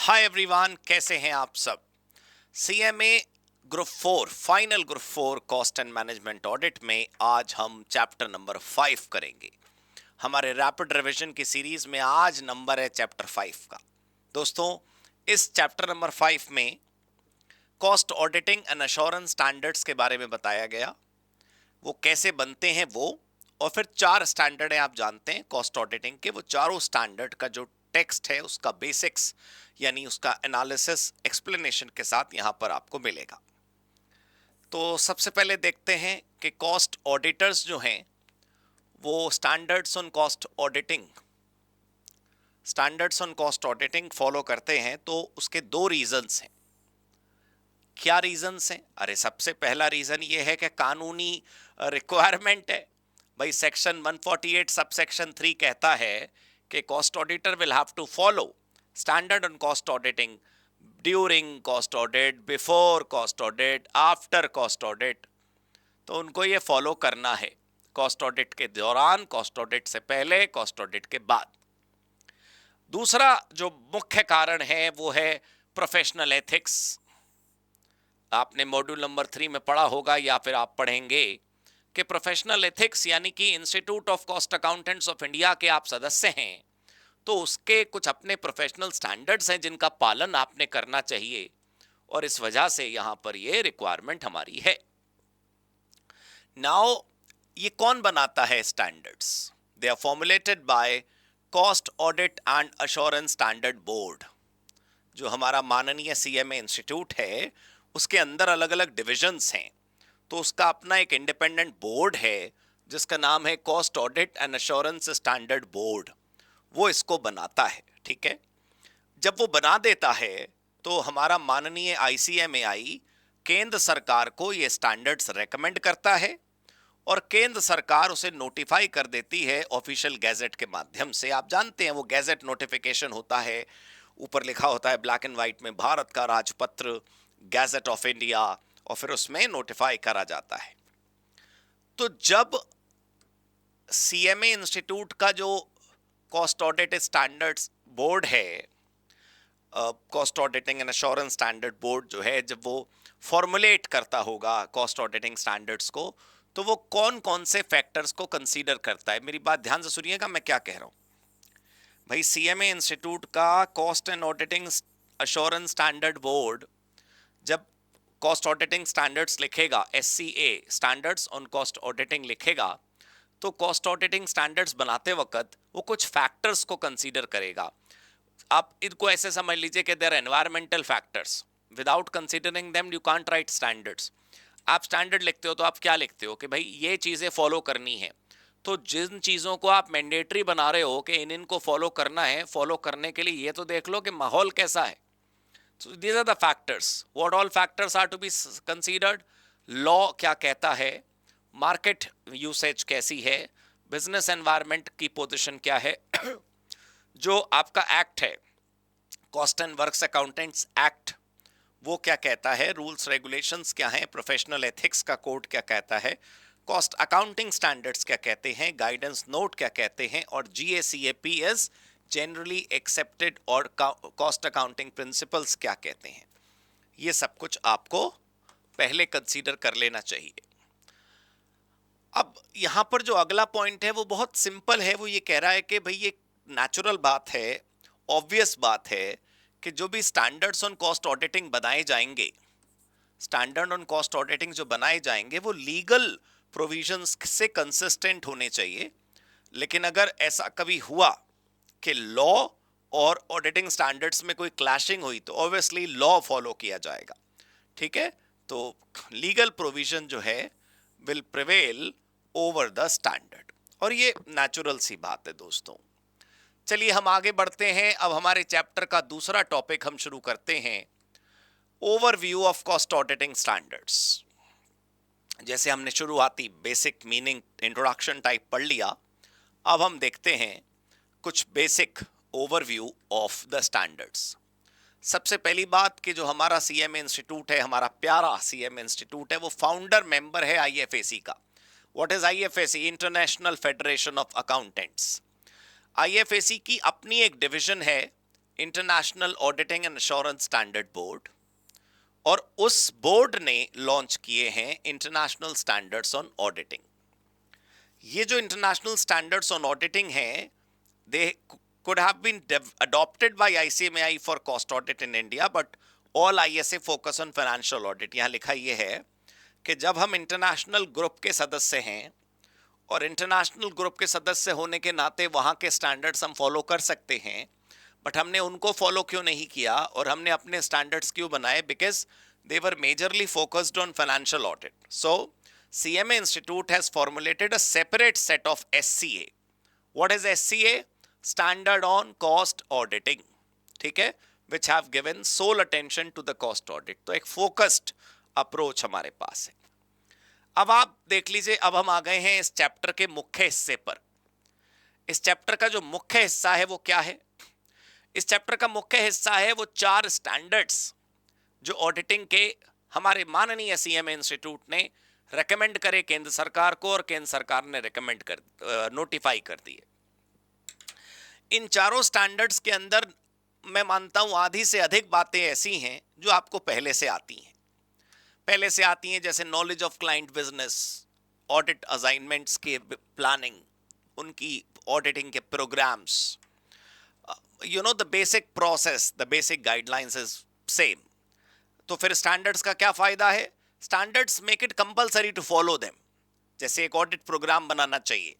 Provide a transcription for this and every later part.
हाय everyone, कैसे हैं आप सब। CMA group 4 final group 4 cost and management audit में आज हम चैप्टर नंबर 5 करेंगे। हमारे रैपिड रिवीजन की सीरीज में आज नंबर है चैप्टर 5 का। दोस्तों, इस चैप्टर नंबर 5 में cost auditing and assurance standards के बारे में बताया गया, वो कैसे बनते हैं वो, और फिर 4 स्टैंडर्ड है, आप जानते हैं कॉस्ट ऑडिटिंग के। वो चारों स्टैंडर्ड का जो टेक्स्ट है उसका बेसिक्स यानी उसका एनालिसिस एक्सप्लेनेशन के साथ यहां पर आपको मिलेगा। तो सबसे पहले देखते हैं कि कॉस्ट ऑडिटर्स जो हैं वो standards on cost auditing follow करते हैं। तो उसके दो रीजंस हैं। क्या रीजंस हैं? अरे, सबसे पहला रीजन ये है कि कानूनी रिक्वायरमेंट है। भाई, सेक्शन 148 सब सेक्शन 3 कहता है कि cost auditor will have to follow standard on cost auditing during cost audit, before cost audit, after cost audit. तो उनको ये फॉलो करना है, कॉस्ट ऑडिट के दौरान, कॉस्ट ऑडिट से पहले, कॉस्ट ऑडिट के बाद। दूसरा जो मुख्य कारण है वो है प्रोफेशनल एथिक्स। आपने मॉड्यूल नंबर 3 में पढ़ा होगा या फिर आप पढ़ेंगे कि प्रोफेशनल एथिक्स यानी कि institute of cost accountants of India के आप सदस्य हैं, तो उसके कुछ अपने प्रोफेशनल स्टैंडर्ड्स हैं जिनका पालन आपने करना चाहिए, और इस वजह से यहां पर ये रिक्वायरमेंट हमारी है। नाउ, ये कौन बनाता है standards? They are formulated by cost audit and assurance standard board. जो हमारा माननीय सीएमए इंस्टीट्यूट है उसके अंदर अलग अलग डिविजन्स हैं, तो उसका अपना एक इंडिपेंडेंट बोर्ड है जिसका नाम है cost audit and assurance standard board. वो इसको बनाता है, ठीक है। जब वो बना देता है तो हमारा माननीय आईसीएमएआई केंद्र सरकार को ये स्टैंडर्ड्स रेकमेंड करता है, और केंद्र सरकार उसे नोटिफाई कर देती है ऑफिशियल गैजेट के माध्यम से। आप जानते हैं वो गैजेट नोटिफिकेशन होता है, ऊपर लिखा होता है ब्लैक एंड व्हाइट में, भारत का राजपत्र, गैजेट ऑफ इंडिया, और फिर उसमें नोटिफाई करा जाता है। तो जब सीएमए इंस्टीट्यूट का जो कॉस्ट ऑडिट स्टैंडर्ड्स बोर्ड है, cost auditing and assurance standard board जो है, जब वो फॉर्मुलेट करता होगा कॉस्ट ऑडिटिंग स्टैंडर्ड्स को, तो वो कौन कौन से फैक्टर्स को कंसीडर करता है। मेरी बात ध्यान से सुनिएगा, मैं क्या कह रहा हूं। भाई, सीएमए इंस्टीट्यूट का cost and auditing assurance standard board जब कॉस्ट ऑडिटिंग स्टैंडर्ड्स लिखेगा, SCA standards on cost auditing लिखेगा, तो कॉस्ट ऑडिटिंग स्टैंडर्ड्स बनाते वक्त वो कुछ फैक्टर्स को कंसीडर करेगा। आप इनको ऐसे समझ लीजिए कि there environmental factors, without considering them you can't write standards. आप स्टैंडर्ड लिखते हो तो आप क्या लिखते हो कि भाई ये चीज़ें फॉलो करनी है। तो जिन चीज़ों को आप मैंडेटरी बना रहे हो कि इनको फॉलो करना है, फॉलो करने के लिए ये तो देख लो कि माहौल कैसा है। So these are the factors. What all factors are to be considered? Law क्या कहता है, मार्केट यूसेज कैसी है, बिजनेस एनवायरनमेंट की पोजीशन क्या है, जो आपका एक्ट है cost and works accountants act, वो क्या कहता है, रूल्स रेगुलेशंस क्या हैं, प्रोफेशनल एथिक्स का कोड क्या कहता है, कॉस्ट अकाउंटिंग स्टैंडर्ड्स क्या कहते हैं, गाइडेंस नोट क्या कहते हैं, और GACAPS जनरली एक्सेप्टेड और कॉस्ट अकाउंटिंग प्रिंसिपल्स क्या कहते हैं। ये सब कुछ आपको पहले कंसीडर कर लेना चाहिए। अब यहां पर जो अगला पॉइंट है वो बहुत सिंपल है। वो ये कह रहा है कि भाई ये नेचुरल बात है, ऑब्वियस बात है कि जो भी स्टैंडर्ड्स ऑन कॉस्ट ऑडिटिंग बनाए जाएंगे, स्टैंडर्ड ऑन कॉस्ट ऑडिटिंग जो बनाए जाएंगे वो लीगल प्रोविजंस से कंसिस्टेंट होने चाहिए। लेकिन अगर ऐसा कभी हुआ कि लॉ और ऑडिटिंग स्टैंडर्ड्स में कोई क्लैशिंग हुई तो ऑब्वियसली लॉ फॉलो किया जाएगा, ठीक है। तो लीगल प्रोविजन जो है will prevail over the standard, और ये नेचुरल सी बात है दोस्तों। चलिए हम आगे बढ़ते हैं। अब हमारे चैप्टर का दूसरा टॉपिक हम शुरू करते हैं, overview of cost auditing standards. जैसे हमने शुरुआती बेसिक मीनिंग इंट्रोडक्शन टाइप पढ़ लिया, अब हम देखते हैं कुछ basic overview of the standards. सबसे पहली बात कि जो हमारा सीएमए इंस्टीट्यूट है, हमारा प्यारा सीएमए इंस्टीट्यूट है, वो फाउंडर मेंबर है आईएफएसी का। What is IFAC? International federation of accountants. IFAC की अपनी एक डिवीजन है international auditing and assurance standard board, और उस बोर्ड ने लॉन्च किए हैं इंटरनेशनल स्टैंडर्ड्स ऑन ऑडिटिंग। ये जो इंटरनेशनल स्टैंडर्ड्स ऑन ऑडिटिंग हैं, they could have been adopted by ICMAI for cost audit in India, but all ISA focus on financial audit। यहाँ लिखा ये है कि जब हम इंटरनेशनल ग्रुप के सदस्य हैं और इंटरनेशनल ग्रुप के सदस्य होने के नाते वहाँ के स्टैंडर्ड्स हम फॉलो कर सकते हैं, बट हमने उनको फॉलो क्यों नहीं किया और हमने अपने स्टैंडर्ड्स क्यों बनाए? Because they were majorly focused on financial audit. So CMA Institute has formulated a separate set of SCA. What is SCA? Standard on cost auditing, ठीक है, which have given sole attention to the cost audit। तो एक focused approach हमारे पास है। अब आप देख लीजिए, अब हम आ गए हैं इस चैप्टर के मुख्य हिस्से पर। इस चैप्टर का जो मुख्य हिस्सा है वो क्या है? इस चैप्टर का मुख्य हिस्सा है वो 4 स्टैंडर्ड्स जो ऑडिटिंग के हमारे माननीय सीएमए इंस्टीट्यूट ने रेकमेंड करे केंद्र सरकार को, और केंद्र सरकार ने रेकमेंड कर नोटिफाई कर दिए। इन चारों स्टैंडर्ड्स के अंदर मैं मानता हूं आधी से अधिक बातें ऐसी हैं जो आपको पहले से आती हैं, जैसे knowledge of client business, audit assignments के प्लानिंग, उनकी ऑडिटिंग के programmes, the basic process, the basic guidelines is same. तो फिर स्टैंडर्ड्स का क्या फायदा है? Standards make it compulsory to follow them. जैसे एक ऑडिट प्रोग्राम बनाना चाहिए,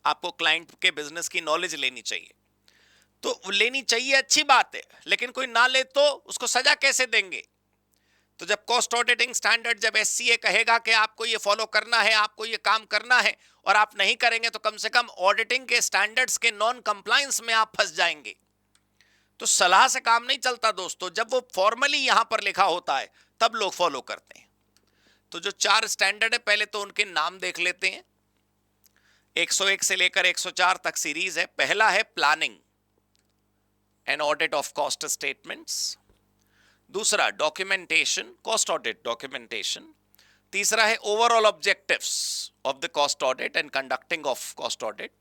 आपको क्लाइंट के बिजनेस की नॉलेज लेनी चाहिए, तो लेनी चाहिए, अच्छी बात है, लेकिन कोई ना ले तो उसको सजा कैसे देंगे? तो जब कॉस्ट ऑडिटिंग स्टैंडर्ड, जब एससीए कहेगा कि आपको ये फॉलो करना है, आपको ये काम करना है, और आप नहीं करेंगे तो कम से कम ऑडिटिंग के स्टैंडर्ड्स के नॉन कंप्लायंस में आप फंस जाएंगे। तो सलाह से काम नहीं चलता दोस्तों, जब वो फॉर्मली यहां पर लिखा होता है तब लोग फॉलो करते हैं। तो जो 4 स्टैंडर्ड है, पहले तो उनके नाम देख लेते हैं। 101 से लेकर 104 तक सीरीज है। पहला है planning and audit of cost statements. दूसरा डॉक्यूमेंटेशन, कॉस्ट ऑडिट डॉक्यूमेंटेशन। तीसरा है overall objectives of the cost audit and conducting of cost audit.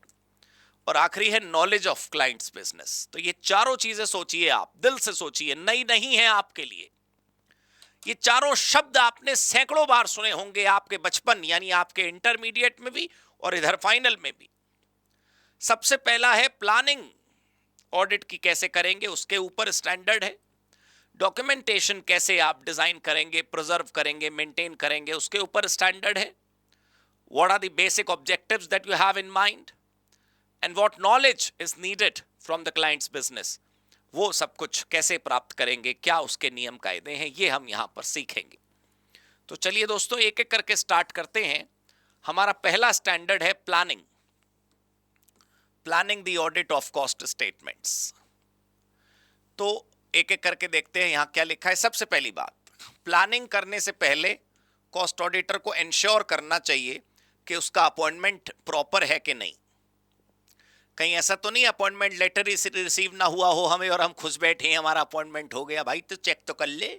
और आखिरी है नॉलेज ऑफ क्लाइंट्स बिजनेस। तो ये चारों चीजें सोचिए, आप दिल से सोचिए, नई नहीं है आपके लिए। ये चारों शब्द आपने सैकड़ों बार सुने होंगे आपके बचपन, यानी आपके इंटरमीडिएट में भी और इधर फाइनल में भी। सबसे पहला है प्लानिंग, ऑडिट की कैसे करेंगे उसके ऊपर स्टैंडर्ड है। डॉक्यूमेंटेशन कैसे आप डिजाइन करेंगे, प्रिजर्व करेंगे, मेंटेन करेंगे, उसके ऊपर स्टैंडर्ड है। What are the basic objectives that you have in mind and what knowledge is needed from the client's business, वो सब कुछ कैसे प्राप्त करेंगे, क्या उसके नियम कायदे हैं, ये हम यहां पर सीखेंगे। तो चलिए दोस्तों, एक एक करके स्टार्ट करते हैं। हमारा पहला स्टैंडर्ड है planning, planning the audit of cost statements. तो एक एक करके देखते हैं यहां क्या लिखा है। सबसे पहली बात, प्लानिंग करने से पहले कॉस्ट ऑडिटर को इंश्योर करना चाहिए कि उसका अपॉइंटमेंट प्रॉपर है कि नहीं। कहीं ऐसा तो नहीं अपॉइंटमेंट लेटर रिसीव ना हुआ हो हमें और हम खुश बैठे हैं हमारा अपॉइंटमेंट हो गया। भाई तो चेक तो कर ले।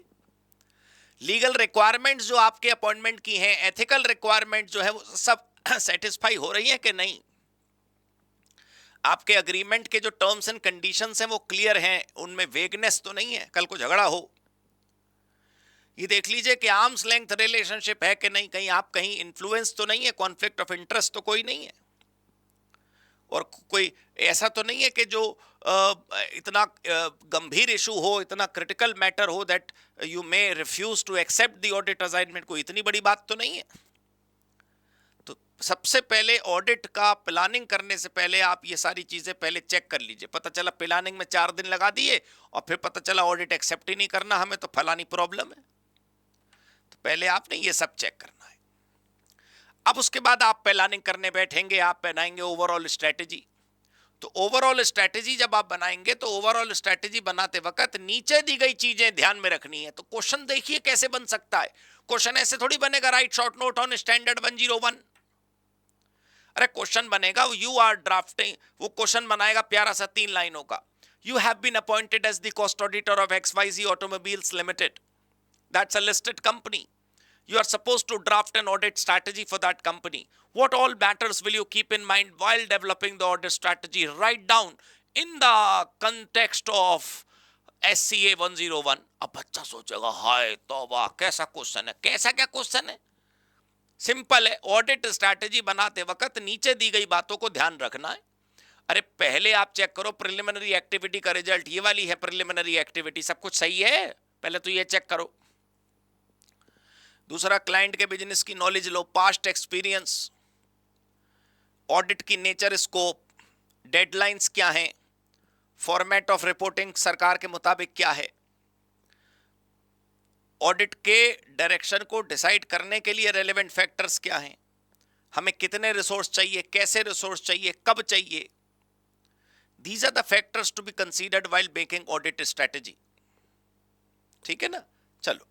लीगल रिक्वायरमेंट्स जो आपके अपॉइंटमेंट की हैं, एथिकल रिक्वायरमेंट जो है वो सब सेटिस्फाई हो रही है कि नहीं। आपके अग्रीमेंट के जो टर्म्स एंड कंडीशंस हैं वो क्लियर हैं, उनमें वेगनेस तो नहीं है, कल को झगड़ा हो। ये देख लीजिए कि आर्म्स लेंथ रिलेशनशिप है कि नहीं, कहीं आप कहीं इन्फ्लुएंस तो नहीं है, कॉन्फ्लिक्ट ऑफ इंटरेस्ट तो कोई नहीं है, और कोई ऐसा तो नहीं है कि जो इतना गंभीर इशू हो, इतना क्रिटिकल मैटर हो that you may refuse to accept the audit assignment. कोई इतनी बड़ी बात तो नहीं है। तो सबसे पहले ऑडिट का प्लानिंग करने से पहले आप ये सारी चीजें पहले चेक कर लीजिए। पता चला प्लानिंग में 4 दिन लगा दिए और फिर पता चला ऑडिट एक्सेप्ट ही नहीं करना हमें, तो फलानी प्रॉब्लम है। तो पहले आपने ये सब चेक करना है। अब उसके बाद आप प्लानिंग करने बैठेंगे, आप बनाएंगे ओवरऑल स्ट्रेटेजी। तो ओवरऑल स्ट्रेटेजी जब आप बनाएंगे तो ओवरऑल स्ट्रेटेजी बनाते वक्त नीचे दी गई चीजें ध्यान में रखनी है। तो क्वेश्चन देखिए कैसे बन सकता है। क्वेश्चन ऐसे थोड़ी बनेगा, write short note on standard 101। अरे क्वेश्चन बनेगा, यू आर ड्राफ्टिंग, वो क्वेश्चन बनाएगा प्यारा सा 3 लाइनों का। You have been appointed as the cost auditor of XYZ automobiles limited, that's a listed company. You are supposed to draft an audit strategy for that company. What all matters will you keep in mind while developing the audit strategy? Write down in the context of SCA 101। अब बच्चा सोचेगा हाय तौबा कैसा question है, कैसा क्या question है? Simple है, ऑडिट स्ट्रैटेजी बनाते वक्त नीचे दी गई बातों को ध्यान रखना है। अरे पहले आप चेक करो प्रिलिमिनरी एक्टिविटी का रिजल्ट, ये वाली है प्रिलिमिनरी एक्टिविटी, सब कुछ सही है, पहले तो ये चेक करो। दूसरा, क्लाइंट के बिजनेस की नॉलेज लो, पास्ट एक्सपीरियंस, ऑडिट की नेचर, स्कोप, डेडलाइंस क्या हैं, फॉर्मेट ऑफ रिपोर्टिंग सरकार के मुताबिक क्या है, ऑडिट के डायरेक्शन को डिसाइड करने के लिए रेलेवेंट फैक्टर्स क्या हैं, हमें कितने रिसोर्स चाहिए, कैसे रिसोर्स चाहिए, कब चाहिए। These are the factors to be considered while making audit strategy। ठीक है ना? चलो,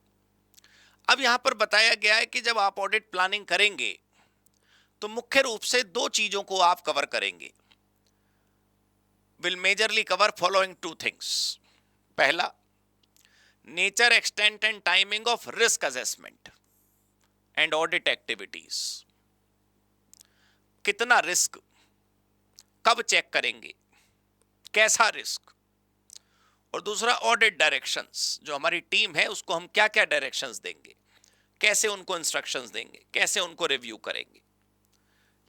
अब यहां पर बताया गया है कि जब आप ऑडिट प्लानिंग करेंगे तो मुख्य रूप से दो चीजों को आप कवर करेंगे। Will majorly cover following two things. पहला, nature, extent and timing of risk assessment and audit activities. कितना रिस्क, कब चेक करेंगे, कैसा रिस्क। और दूसरा, ऑडिट डायरेक्शंस, जो हमारी टीम है उसको हम क्या क्या डायरेक्शंस देंगे, कैसे उनको इंस्ट्रक्शंस देंगे, कैसे उनको रिव्यू करेंगे।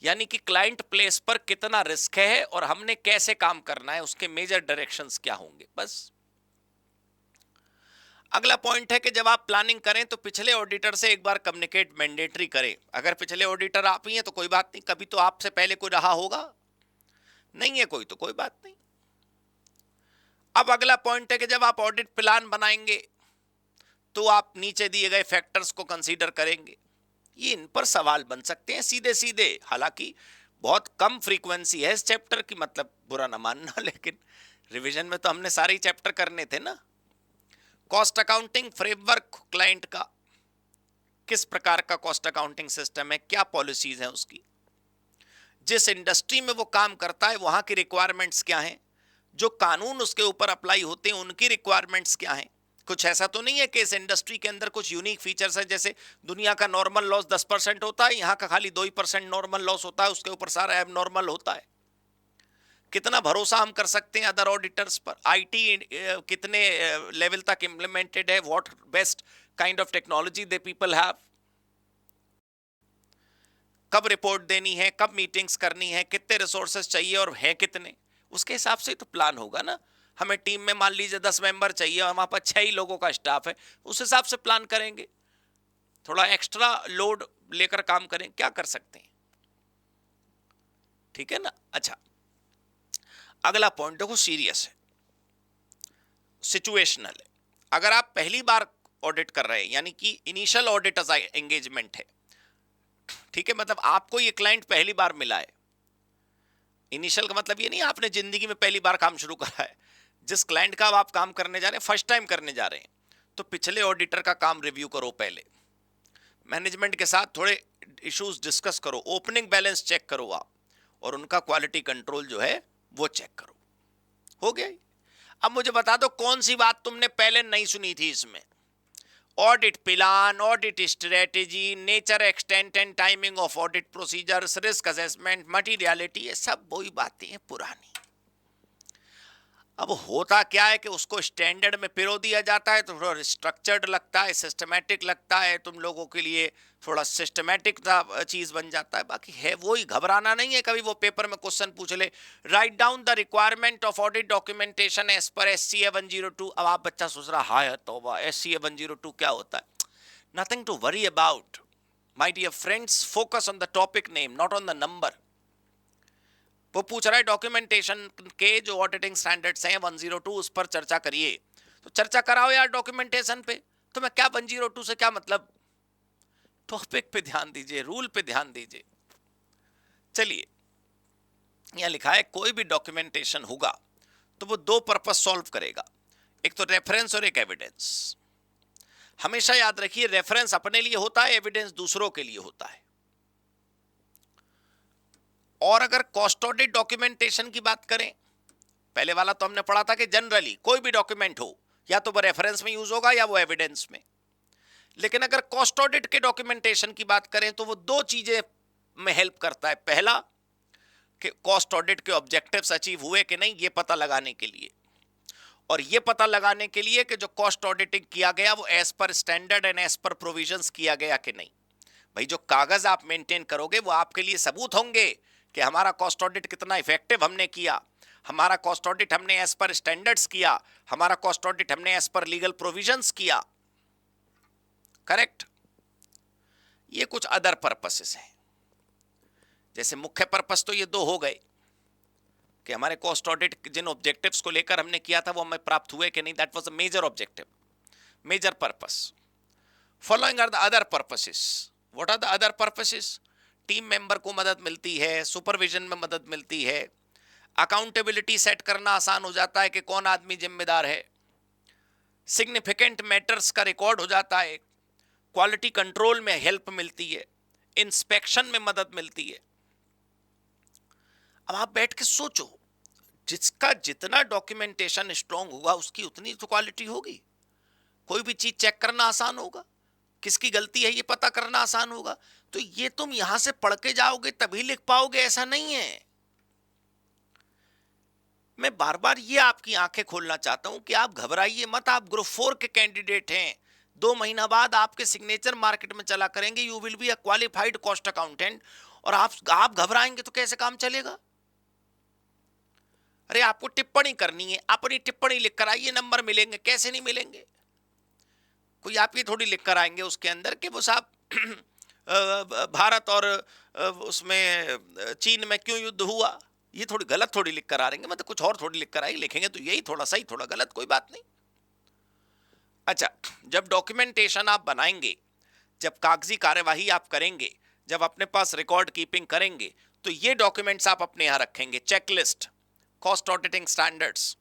यानी कि क्लाइंट प्लेस पर कितना रिस्क है और हमने कैसे काम करना है, उसके मेजर डायरेक्शंस क्या होंगे, बस। अगला पॉइंट है कि जब आप प्लानिंग करें तो पिछले ऑडिटर से एक बार कम्युनिकेट मैंडेटरी करें। अगर पिछले ऑडिटर आप ही हैं तो कोई बात नहीं, कभी तो आपसे पहले कोई रहा होगा, नहीं है कोई तो कोई बात नहीं। अब अगला पॉइंट है कि जब आप ऑडिट प्लान बनाएंगे तो आप नीचे दिए गए फैक्टर्स को कंसीडर करेंगे। ये इन पर सवाल बन सकते हैं सीधे सीधे, हालांकि बहुत कम फ्रीक्वेंसी है इस चैप्टर की, मतलब बुरा ना मानना, लेकिन रिवीजन में तो हमने सारे चैप्टर करने थे ना। कॉस्ट अकाउंटिंग फ्रेमवर्क क्लाइंट का, किस प्रकार का कॉस्ट अकाउंटिंग सिस्टम है, क्या पॉलिसीज हैं उसकी, जिस इंडस्ट्री में वो काम करता है वहां की रिक्वायरमेंट्स क्या हैं, जो कानून उसके ऊपर अप्लाई होते हैं उनकी रिक्वायरमेंट्स क्या हैं। कुछ ऐसा तो नहीं है कि इस इंडस्ट्री के अंदर कुछ यूनिक फीचर्स है, जैसे दुनिया का नॉर्मल लॉस 10% होता है, यहाँ का खाली 2% नॉर्मल लॉस होता है, उसके ऊपर सारा एब नॉर्मल होता है। कितना भरोसा हम कर सकते हैं अदर ऑडिटर्स पर, आईटी कितने लेवल तक इंप्लीमेंटेड है, what best kind of technology they people have, कब रिपोर्ट देनी है, कब मीटिंग्स करनी है, कितने रिसोर्सेज चाहिए और हैं कितने, उसके हिसाब से तो प्लान होगा ना। हमें टीम में मान लीजिए 10 मेंबर चाहिए और वहां पर 6 ही लोगों का स्टाफ है, उस हिसाब से प्लान करेंगे। थोड़ा एक्स्ट्रा लोड लेकर काम करें, क्या कर सकते हैं, ठीक है ना। अच्छा, अगला पॉइंट देखो, सीरियस है, सिचुएशनल है। अगर आप पहली बार ऑडिट कर रहे हैं, यानी कि इनिशियल ऑडिट एंगेजमेंट है, ठीक है, मतलब आपको ये क्लाइंट पहली बार मिला है। इनिशियल का मतलब ये नहीं आपने जिंदगी में पहली बार काम शुरू करा है, जिस क्लाइंट का आप काम करने जा रहे हैं, फर्स्ट टाइम करने जा रहे हैं, तो पिछले ऑडिटर का काम रिव्यू करो, पहले मैनेजमेंट के साथ थोड़े इश्यूज डिस्कस करो, ओपनिंग बैलेंस चेक करो आप, और उनका क्वालिटी कंट्रोल जो है वो चेक करो। हो गया। अब मुझे बता दो कौन सी बात तुमने पहले नहीं सुनी थी इसमें। Audit plan, audit strategy, nature, extent and timing of audit procedures, risk assessment, materiality, ये सब वही बातें हैं पुरानी। अब होता क्या है कि उसको स्टैंडर्ड में पिरो दिया जाता है तो थोड़ा स्ट्रक्चर्ड लगता है, सिस्टमैटिक लगता है, तुम लोगों के लिए थोड़ा सिस्टमैटिक चीज बन जाता है। बाकी है वही, घबराना नहीं है। कभी वो पेपर में क्वेश्चन पूछ ले, write down the requirement of audit documentation as per SCA 102। अब आप बच्चा सोच रहा हाय तौबा SCA 102 क्या होता है। Nothing to worry about my dear friends, focus on the topic name, not on the number. वो पूछ रहा है डॉक्यूमेंटेशन के जो ऑडिटिंग स्टैंडर्ड्स हैं 102, उस पर चर्चा करिए। तो चर्चा कराओ यार डॉक्यूमेंटेशन पे, तो मैं क्या 102 से क्या मतलब। टॉपिक पे ध्यान दीजिए, रूल पे ध्यान दीजिए। चलिए, यहां लिखा है कोई भी डॉक्यूमेंटेशन होगा तो वो दो पर्पस सॉल्व करेगा, एक तो रेफरेंस और एक एविडेंस। हमेशा याद रखिए, रेफरेंस अपने लिए होता है, एविडेंस दूसरों के लिए होता है। और अगर कॉस्ट ऑडिट डॉक्यूमेंटेशन की बात करें, पहले वाला तो हमने पढ़ा था कि जनरली कोई भी डॉक्यूमेंट हो या तो वो रेफरेंस में यूज होगा या वो एविडेंस में। लेकिन अगर कॉस्ट ऑडिट के डॉक्यूमेंटेशन की बात करें तो वो दो चीजें में हेल्प करता है। पहला, कि कॉस्ट ऑडिट के ऑब्जेक्टिव्स अचीव हुए कि नहीं ये पता लगाने के लिए, और ये पता लगाने के लिए कि जो कॉस्ट ऑडिटिंग किया गया वो as per standard and as per provisions किया गया कि नहीं। भाई जो कागज आप मेंटेन करोगे वो आपके लिए सबूत होंगे कि हमारा कॉस्ट ऑडिट कितना इफेक्टिव हमने किया, हमारा कॉस्ट ऑडिट हमने एज पर स्टैंडर्ड्स किया, हमारा कॉस्ट ऑडिट हमने एज पर लीगल प्रोविजंस किया। करेक्ट। ये कुछ अदर पर्पसेस हैं। जैसे मुख्य पर्पस तो ये दो हो गए कि हमारे कॉस्ट ऑडिट जिन ऑब्जेक्टिव्स को लेकर हमने किया था वो हमें प्राप्त हुए कि नहीं, that was a major objective, major purpose. Following are the other purposes. What are the other purposes? Team member को मदद मिलती है, सुपरविजन में मदद मिलती है, अकाउंटेबिलिटी सेट करना आसान हो जाता है कि कौन आदमी जिम्मेदार है, सिग्निफिकेंट मैटर्स का रिकॉर्ड हो जाता है, क्वालिटी कंट्रोल में हेल्प मिलती है, इंस्पेक्शन में मदद मिलती है। अब आप बैठ के सोचो, जिसका जितना डॉक्यूमेंटेशन स्ट्रांग होगा उसकी उतनी तो क्वालिटी होगी। कोई भी चीज चेक करना आसान होगा, किसकी गलती है ये पता करना आसान होगा। तो ये तुम यहां से पढ़ के जाओगे तभी लिख पाओगे, ऐसा नहीं है। मैं बार बार ये आपकी आंखें खोलना चाहता हूं कि आप घबराइए मत। आप ग्रुप 4 के कैंडिडेट हैं, 2 महीना बाद आपके सिग्नेचर मार्केट में चला करेंगे, you will be a qualified cost accountant. और आप घबराएंगे तो कैसे काम चलेगा? अरे आपको टिप्पणी करनी है, अपनी टिप्पणी लिख कर आइए, नंबर मिलेंगे। कैसे नहीं मिलेंगे? कोई आप ये थोड़ी लिख कर आएंगे उसके अंदर कि वो साहब भारत और उसमें चीन में क्यों युद्ध हुआ, ये थोड़ी गलत थोड़ी लिख कर आ रहेंगे। मतलब कुछ और थोड़ी लिख कर आएंगे, लिखेंगे तो यही, थोड़ा सही थोड़ा गलत, कोई बात नहीं। अच्छा, जब डॉक्यूमेंटेशन आप बनाएंगे, जब कागजी कार्यवाही आप करेंगे, जब अपने पास रिकॉर्ड कीपिंग करेंगे, तो ये डॉक्यूमेंट्स आप अपने यहां रखेंगे। Checklist, cost auditing standards,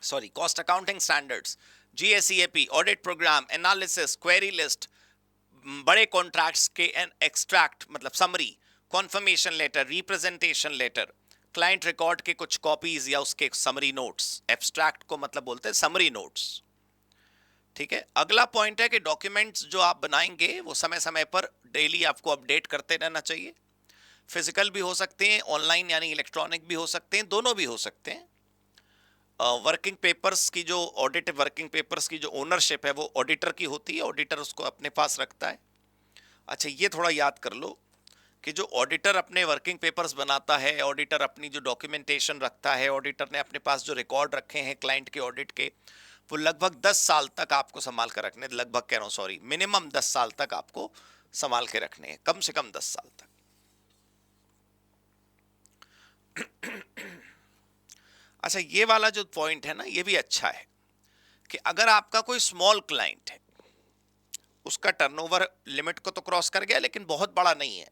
sorry cost accounting standards, GACAP, audit programme, analysis, query list, बड़े कॉन्ट्रैक्ट्स के एक्सट्रैक्ट मतलब summary, confirmation letter, representation letter, client record के कुछ कॉपीज या उसके समरी नोट्स। एब्स्ट्रैक्ट को मतलब बोलते हैं समरी नोट्स। ठीक है। अगला पॉइंट है कि डॉक्यूमेंट्स जो आप बनाएंगे वो समय समय पर डेली आपको अपडेट करते रहना चाहिए। फिजिकल भी हो सकते हैं, ऑनलाइन यानी इलेक्ट्रॉनिक भी हो सकते हैं, दोनों भी हो सकते हैं। वर्किंग पेपर्स की जो ऑडिट वर्किंग पेपर्स की जो ओनरशिप है वो ऑडिटर की होती है, ऑडिटर उसको अपने पास रखता है। अच्छा, ये थोड़ा याद कर लो कि जो ऑडिटर अपने वर्किंग पेपर्स बनाता है, ऑडिटर अपनी जो डॉक्यूमेंटेशन रखता है, ऑडिटर ने अपने पास जो रिकॉर्ड रखे हैं क्लाइंट के ऑडिट के, वो लगभग 10 साल तक आपको संभाल कर रखने, लगभग कह रहा हूँ सॉरी, मिनिमम 10 साल तक आपको संभाल के रखने हैं, कम से कम 10 साल तक। अच्छा, ये वाला जो पॉइंट है ना, ये भी अच्छा है कि अगर आपका कोई स्मॉल क्लाइंट है, उसका टर्नओवर लिमिट को तो क्रॉस कर गया लेकिन बहुत बड़ा नहीं है,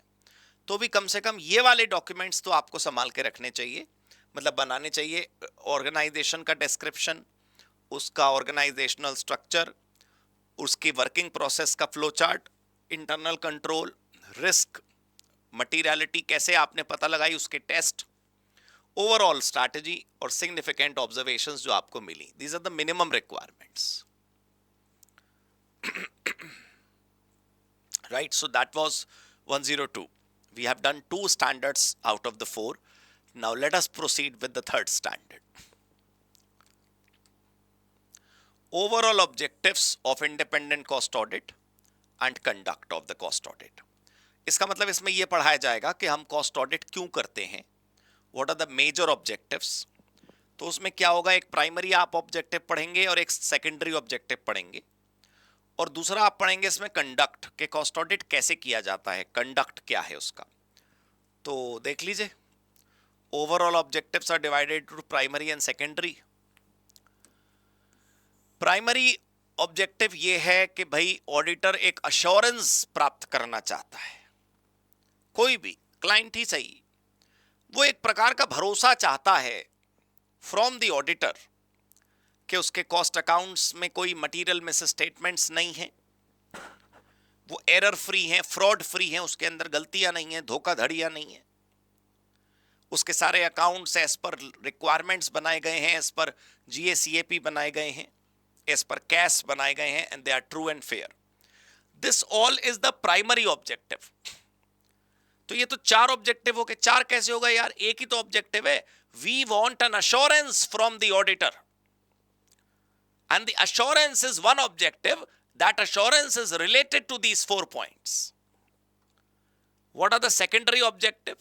तो भी कम से कम ये वाले डॉक्यूमेंट्स तो आपको संभाल के रखने चाहिए, मतलब बनाने चाहिए। ऑर्गेनाइजेशन का डिस्क्रिप्शन, उसका ऑर्गेनाइजेशनल स्ट्रक्चर, उसकी वर्किंग प्रोसेस का flow chart, internal control, risk, materiality कैसे आपने पता लगाई, उसके टेस्ट, ओवरऑल स्ट्रैटेजी और सिग्निफिकेंट ऑब्जर्वेशंस जो आपको मिली। These are the minimum requirements, right? So that was 102. We have done 2 standards out of the 4. Now let us proceed with the third standard. Overall objectives of independent cost audit and conduct of the cost audit. इसका मतलब इसमें यह पढ़ाया जाएगा कि हम cost audit क्यों करते हैं, what are the major objectives। तो उसमें क्या होगा, एक प्राइमरी आप ऑब्जेक्टिव पढ़ेंगे और एक सेकेंडरी ऑब्जेक्टिव पढ़ेंगे, और दूसरा आप पढ़ेंगे इसमें कंडक्ट के कॉस्ट ऑडिट कैसे किया जाता है, कंडक्ट क्या है उसका। तो देख लीजिए, overall objectives are divided to primary and secondary. Primary objective ये है कि भाई ऑडिटर एक अश्योरेंस प्राप्त करना चाहता है, कोई भी क्लाइंट ही सही, वो एक प्रकार का भरोसा चाहता है फ्रॉम द ऑडिटर कि उसके कॉस्ट अकाउंट्स में कोई मटेरियल मिस स्टेटमेंट्स नहीं है, वो एरर फ्री हैं, फ्रॉड फ्री हैं, उसके अंदर गलतियां नहीं हैं, धोखाधड़ियां नहीं है, उसके सारे अकाउंट्स एज पर रिक्वायरमेंट्स बनाए गए हैं, एज पर GACAP बनाए गए हैं, एज पर कैश बनाए गए हैं, and they are true and fair. This all is the primary objective. तो ये तो 4 ऑब्जेक्टिव हो गए। 4 कैसे होगा यार, एक ही तो ऑब्जेक्टिव है। We want an assurance from the auditor And the assurance is one objective. That assurance is related to these 4 points. What are the secondary objective?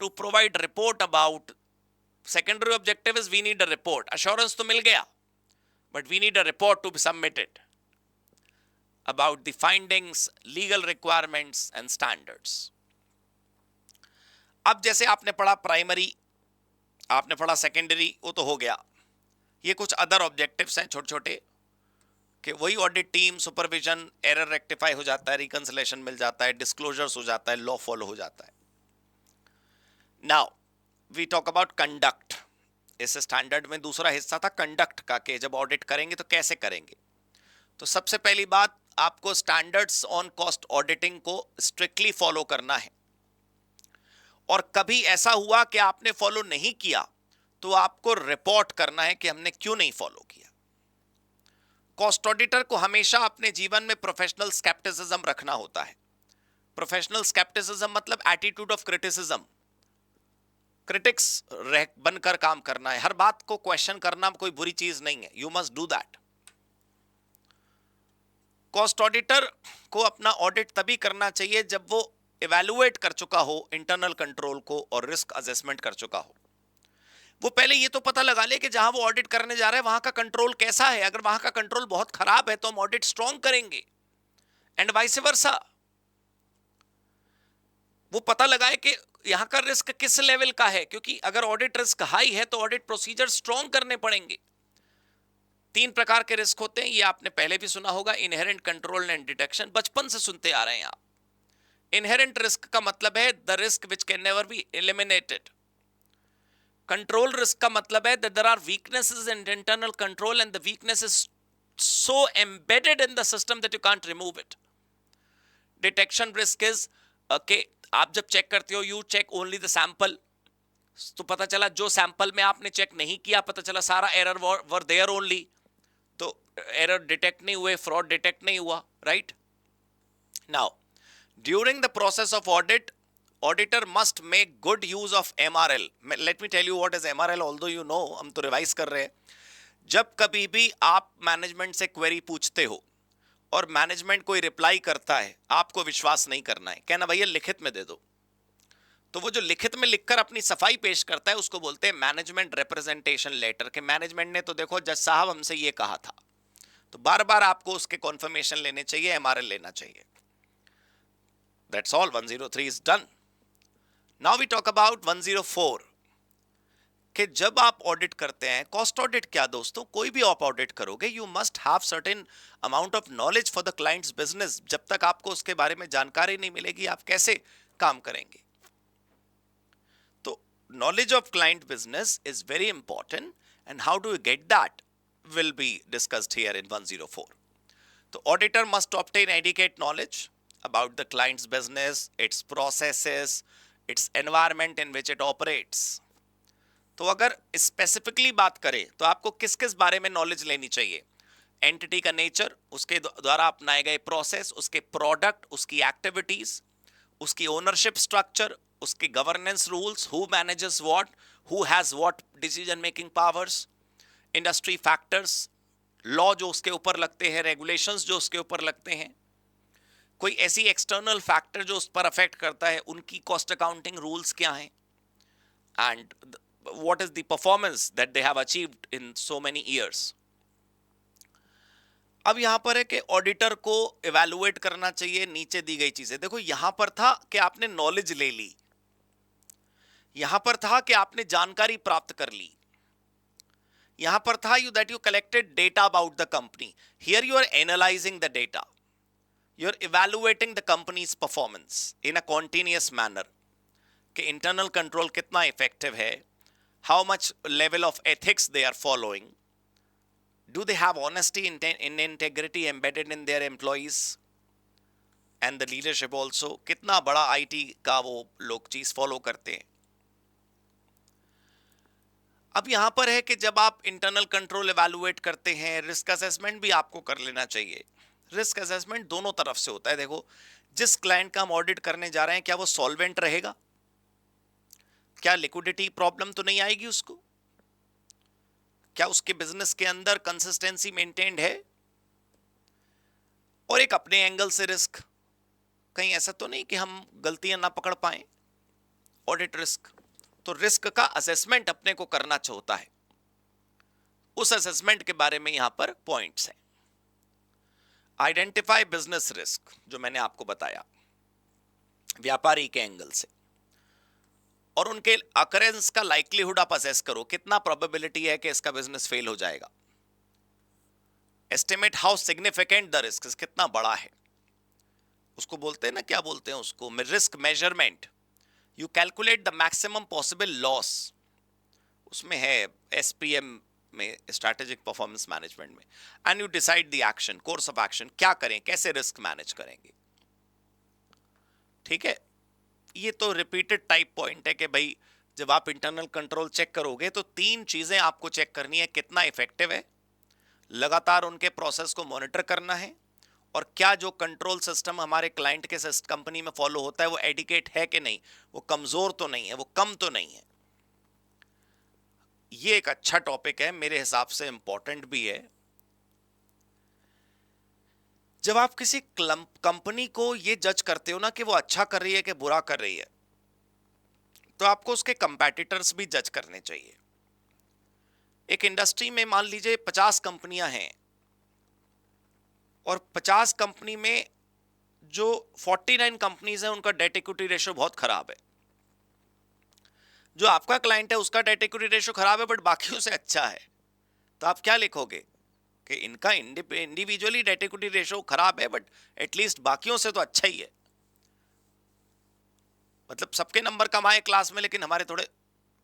To provide report about. Secondary objective is we need a report. Assurance to mil gaya, but we need a report to be submitted about the findings, legal requirements and standards. अब जैसे आपने पढ़ा primary, आपने पढ़ा secondary, वो तो हो गया. ये कुछ अदर ऑब्जेक्टिव्स हैं छोटे छोटे, कि वही audit team, supervision, error rectify हो जाता है, रिकंसिलेशन मिल जाता है, डिस्क्लोजर्स हो जाता है, लॉ फॉलो हो जाता है. Now we talk about conduct. इस स्टैंडर्ड में दूसरा हिस्सा था कंडक्ट का, कि जब ऑडिट करेंगे तो कैसे करेंगे. तो सबसे पहली बात, आपको स्टैंडर्ड्स ऑन कॉस्ट ऑडिटिंग को स्ट्रिक्टली फॉलो करना है. और कभी ऐसा हुआ कि आपने फॉलो नहीं किया तो आपको रिपोर्ट करना है कि हमने क्यों नहीं फॉलो किया. कॉस्ट ऑडिटर को हमेशा अपने जीवन में प्रोफेशनल स्केप्टिसिज्म रखना होता है. प्रोफेशनल स्केप्टिसिज्म मतलब एटीट्यूड ऑफ क्रिटिसिज्म. क्रिटिक्स बनकर काम करना है. हर बात को क्वेश्चन करना कोई बुरी चीज नहीं है. You must do that. Cost auditor को अपना ऑडिट तभी करना चाहिए जब वो इवैल्यूएट कर चुका हो इंटरनल कंट्रोल को और रिस्क असेसमेंट कर चुका हो. वो पहले ये तो पता लगा ले कि जहां वो ऑडिट करने जा रहे हैं वहां का कंट्रोल कैसा है. अगर वहां का कंट्रोल बहुत खराब है तो हम ऑडिट स्ट्रॉन्ग करेंगे, एंड वाइस वर्सा. वो पता लगाए कि यहां का रिस्क किस लेवल का है, क्योंकि अगर ऑडिट रिस्क हाई है तो ऑडिट प्रोसीजर स्ट्रॉन्ग करने पड़ेंगे. 3 प्रकार के रिस्क होते हैं, ये आपने पहले भी सुना होगा. Inherent, control and detection. बचपन से सुनते आ रहे हैं आप. इनहेरेंट रिस्क का मतलब है the risk which can never be eliminated. Control risk का मतलब है that there are weaknesses in internal control and the weakness is so embedded in the system that you can't remove it. Detection risk is okay, आप जब check करते हो you check only the sample. तो पता चला जो sample में आपने चेक नहीं किया, पता चला सारा एरर वर देयर ओनली, तो एरर डिटेक्ट नहीं हुए, फ्रॉड डिटेक्ट नहीं हुआ. Right. Now during the process of audit, auditor must make good use of MRL. Let me tell you what is MRL, although you know, हम तो revise कर रहे हैं. जब कभी भी आप मैनेजमेंट से क्वेरी पूछते हो और मैनेजमेंट कोई रिप्लाई करता है, आपको विश्वास नहीं करना है. कहना भैया लिखित में दे दो. तो वो जो लिखित में लिखकर अपनी सफाई पेश करता है उसको बोलते हैं मैनेजमेंट रिप्रेजेंटेशन लेटर. के मैनेजमेंट ने तो देखो जज साहब हमसे ये कहा था. तो बार बार आपको उसके कॉन्फर्मेशन लेने चाहिए, MRL लेना चाहिए. That's all. 103 is done. Now we talk about 104 कि जब आप ऑडिट करते हैं, कॉस्ट ऑडिट क्या दोस्तों, कोई भी आप ऑडिट करोगे, you must have certain amount of knowledge for the client's business. जब तक आपको उसके बारे में जानकारी नहीं मिलेगी आप कैसे काम करेंगे. तो knowledge of client business is very important, and how do you get that will be discussed here in 104. तो auditor must obtain adequate knowledge about the client's business, its processes, its environment in which it operates. तो अगर specifically बात करें तो आपको किस किस बारे में नॉलेज लेनी चाहिए. एंटिटी का नेचर, उसके द्वारा अपनाए गए प्रोसेस, उसके प्रोडक्ट, उसकी एक्टिविटीज, उसकी ओनरशिप स्ट्रक्चर, उसके governance rules, who manages what, who has what decision making powers, industry factors, law जो उसके ऊपर लगते हैं, रेगुलेशंस जो उसके ऊपर लगते हैं, कोई ऐसी एक्सटर्नल फैक्टर जो उस पर अफेक्ट करता है, उनकी कॉस्ट अकाउंटिंग रूल्स क्या हैं, and what is the performance that they have achieved in so many years. अब यहां पर है कि ऑडिटर को इवैल्यूएट करना चाहिए नीचे दी गई चीजें. देखो यहां पर था कि आपने नॉलेज ले ली, यहां पर था कि आपने जानकारी प्राप्त कर ली, यहां पर था you that you collected data about the company. Here you are analysing the data, you're evaluating the company's performance in a continuous manner कि internal control कितना effective है, how much level of ethics they are following, do they have honesty in integrity embedded in their employees and the leadership also, कितना बड़ा IT का वो लोग चीज follow करते हैं. अब यहां पर है कि जब आप इंटरनल कंट्रोल इवैल्यूएट करते हैं, रिस्क असेसमेंट भी आपको कर लेना चाहिए. रिस्क असेसमेंट दोनों तरफ से होता है. देखो जिस क्लाइंट का हम ऑडिट करने जा रहे हैं क्या वो सॉल्वेंट रहेगा, क्या लिक्विडिटी प्रॉब्लम तो नहीं आएगी उसको, क्या उसके बिजनेस के अंदर कंसिस्टेंसी मेंटेन्ड है, और एक अपने एंगल से रिस्क, कहीं ऐसा तो नहीं कि हम गलतियां ना पकड़ पाए। ऑडिट रिस्क, तो रिस्क का असेसमेंट अपने को करना होता है, उस असेसमेंट के बारे में यहां पर पॉइंट्स हैं। आइडेंटिफाई बिजनेस रिस्क, जो मैंने आपको बताया व्यापारी के एंगल से, और उनके अकरेंस का लाइक्लीहुड आप असेस करो, कितना प्रोबेबिलिटी है कि इसका बिजनेस फेल हो जाएगा। Estimate how significant the risk, कितना बड़ा है, उसको बोलते हैं ना, क्या बोलते हैं उसको, risk measurement. You calculate the maximum possible loss, उसमें है एसपीएम में, स्ट्रैटेजिक परफॉर्मेंस मैनेजमेंट में, and you decide the action, course of action, क्या करें, कैसे रिस्क मैनेज करेंगे। ठीक है, ये तो रिपीटेड टाइप पॉइंट है कि भाई जब आप इंटरनल कंट्रोल चेक करोगे तो 3 चीजें आपको चेक करनी है, कितना इफेक्टिव है, लगातार उनके प्रोसेस को मॉनिटर करना है, और क्या जो कंट्रोल सिस्टम हमारे क्लाइंट के कंपनी में फॉलो होता है वो एडिकेट है कि नहीं, वो कमजोर तो नहीं है, वो कम तो नहीं है। ये एक अच्छा टॉपिक है, मेरे हिसाब से इंपॉर्टेंट भी है। जब आप किसी कंपनी को ये जज करते हो ना कि वो अच्छा कर रही है कि बुरा कर रही है, तो आपको उसके कंपेटिटर्स भी जज करने चाहिए। एक इंडस्ट्री में मान लीजिए 50 कंपनियां हैं, और 50 कंपनी में जो 49 कंपनीज हैं उनका डेट इक्विटी रेशियो बहुत खराब है। जो आपका क्लाइंट है उसका डेट इक्विटी रेशियो खराब है बट बाकियों से अच्छा है, तो आप क्या लिखोगे कि इनका इंडिविजुअली डेट इक्विटी रेशियो खराब है बट एटलीस्ट बाकियों से तो अच्छा ही है। मतलब सबके नंबर कम आए क्लास में, लेकिन हमारे थोड़े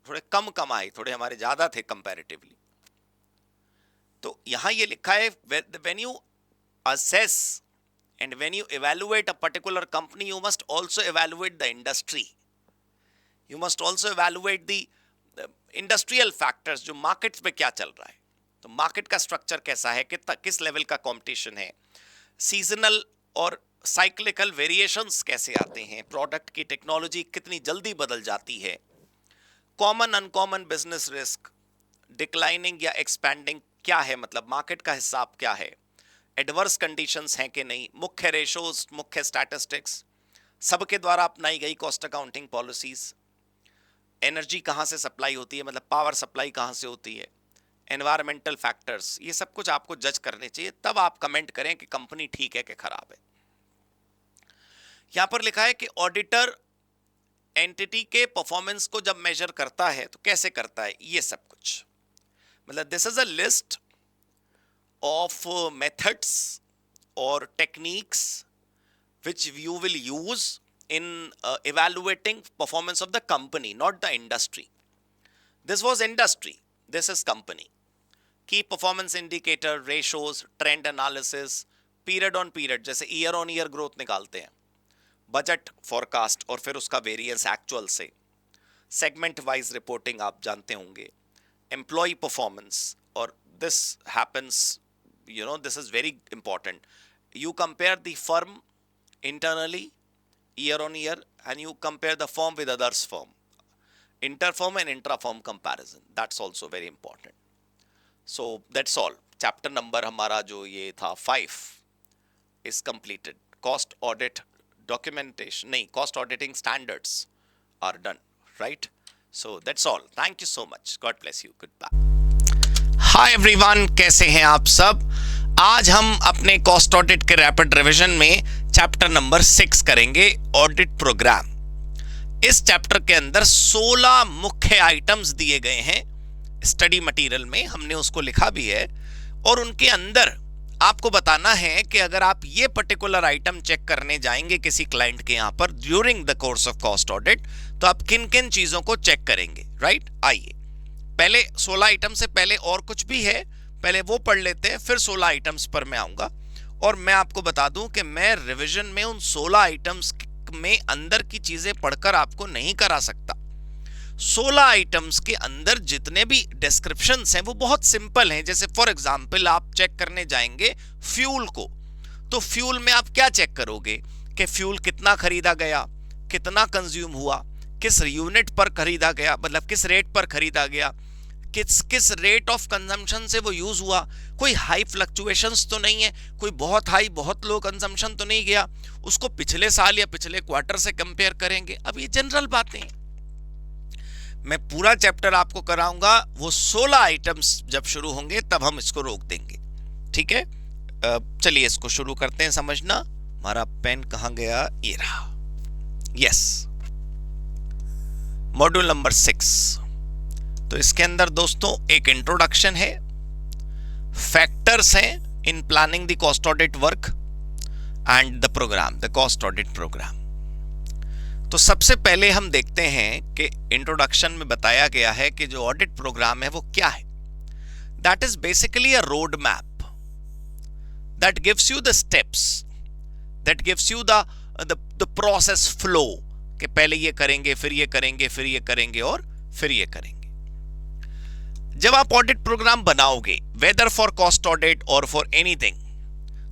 थोड़े कम आए, थोड़े हमारे ज्यादा थे कंपैरेटिवली। तो यहां ये लिखा है, when you assess and when you evaluate a particular company, you must also evaluate the industry, you must also evaluate the industrial factors, जो मार्केट्स में क्या चल रहा है, तो मार्केट का स्ट्रक्चर कैसा है, कितना किस लेवल का कंपटीशन है, सीजनल और साइक्लिकल वेरिएशंस कैसे आते हैं, प्रोडक्ट की टेक्नोलॉजी कितनी जल्दी बदल जाती है, common uncommon business risk, declining या एक्सपैंडिंग क्या है, मतलब मार्केट का हिसाब क्या है, एडवर्स कंडीशंस हैं कि नहीं, मुख्य रेशोज, मुख्य स्टैटिस्टिक्स, सबके द्वारा अपनाई गई कॉस्ट अकाउंटिंग पॉलिसीज, एनर्जी कहाँ से सप्लाई होती है, मतलब पावर सप्लाई कहाँ से होती है, एनवायरमेंटल फैक्टर्स, ये सब कुछ आपको जज करने चाहिए, तब आप कमेंट करें कि कंपनी ठीक है कि खराब है। यहां पर लिखा है कि ऑडिटर एंटिटी के परफॉर्मेंस को जब मेजर करता है तो कैसे करता है, ये सब कुछ, मतलब this is a list of methods or techniques which you will use in evaluating performance of the company, not the industry. This was industry, this is company. Key performance indicator, ratios, trend analysis, period on period, जैसे year on year growth निकालते हैं, budget forecast और फिर उसका variance actual से, segment wise reporting आप जानते होंगे, employee performance, और this happens, you know, this is very important. You compare the firm internally year on year and you compare the firm with others firm, inter-firm and intra-firm comparison, that's also very important. So that's all, chapter number हमारा जो ये था 5 is completed. Cost audit documentation, नहीं, cost auditing standards are done, right? So that's all, thank you so much, God bless you, goodbye. Hi everyone, कैसे हैं आप सब। आज हम अपने कॉस्ट ऑडिट के रैपिड रिवीजन में चैप्टर नंबर 6 करेंगे, ऑडिट प्रोग्राम। इस चैप्टर के अंदर 16 मुख्य आइटम्स दिए गए हैं स्टडी मटेरियल में, हमने उसको लिखा भी है, और उनके अंदर आपको बताना है कि अगर आप ये पर्टिकुलर आइटम चेक करने जाएंगे किसी क्लाइंट के यहाँ पर during the course of cost audit, तो आप किन किन चीजों को चेक करेंगे, राइट। आइए पहले 16 आइटम से पहले और कुछ भी है, पहले वो पढ़ लेते हैं, फिर 16 आइटम्स पर मैं आऊंगा। और मैं आपको बता दूं कि मैं रिवीजन में उन 16 आइटम्स में अंदर की चीजें पढ़कर आपको नहीं करा सकता। 16 आइटम्स के अंदर जितने भी डिस्क्रिप्शंस हैं वो बहुत सिंपल हैं। जैसे फॉर एग्जांपल आप चेक करने जाएंगे फ्यूल को, तो फ्यूल में आप क्या चेक करोगे कि फ्यूल कितना खरीदा गया, कितना कंज्यूम हुआ, किस यूनिट पर खरीदा गया, मतलब किस रेट पर खरीदा गया, किस किस रेट ऑफ कंजम्पशन से वो यूज हुआ, कोई हाई फ्लक्चुएशंस तो नहीं है, कोई बहुत हाई बहुत लो कंजम्पशन तो नहीं गया, उसको पिछले साल या पिछले क्वार्टर से कंपेयर करेंगे। अब ये जनरल बातें हैं, मैं पूरा चैप्टर आपको कराऊंगा, वो 16 आइटम्स जब शुरू होंगे तब हम इसको रोक देंगे, ठीक है। चलिए इसको शुरू करते हैं समझना। हमारा पेन कहां गया, ये रहा, यस। मॉड्यूल नंबर 6, तो इसके अंदर दोस्तों एक इंट्रोडक्शन है, फैक्टर्स हैं in planning the cost audit work and the programme, the cost audit programme. तो सबसे पहले हम देखते हैं कि इंट्रोडक्शन में बताया गया है कि जो ऑडिट प्रोग्राम है वो क्या है। That is basically a road map that gives you the steps, that gives you the process flow, कि पहले ये करेंगे, फिर ये करेंगे, फिर ये करेंगे और फिर ये करेंगे। जब आप ऑडिट प्रोग्राम बनाओगे, वेदर फॉर कॉस्ट ऑडिट और फॉर एनीथिंग,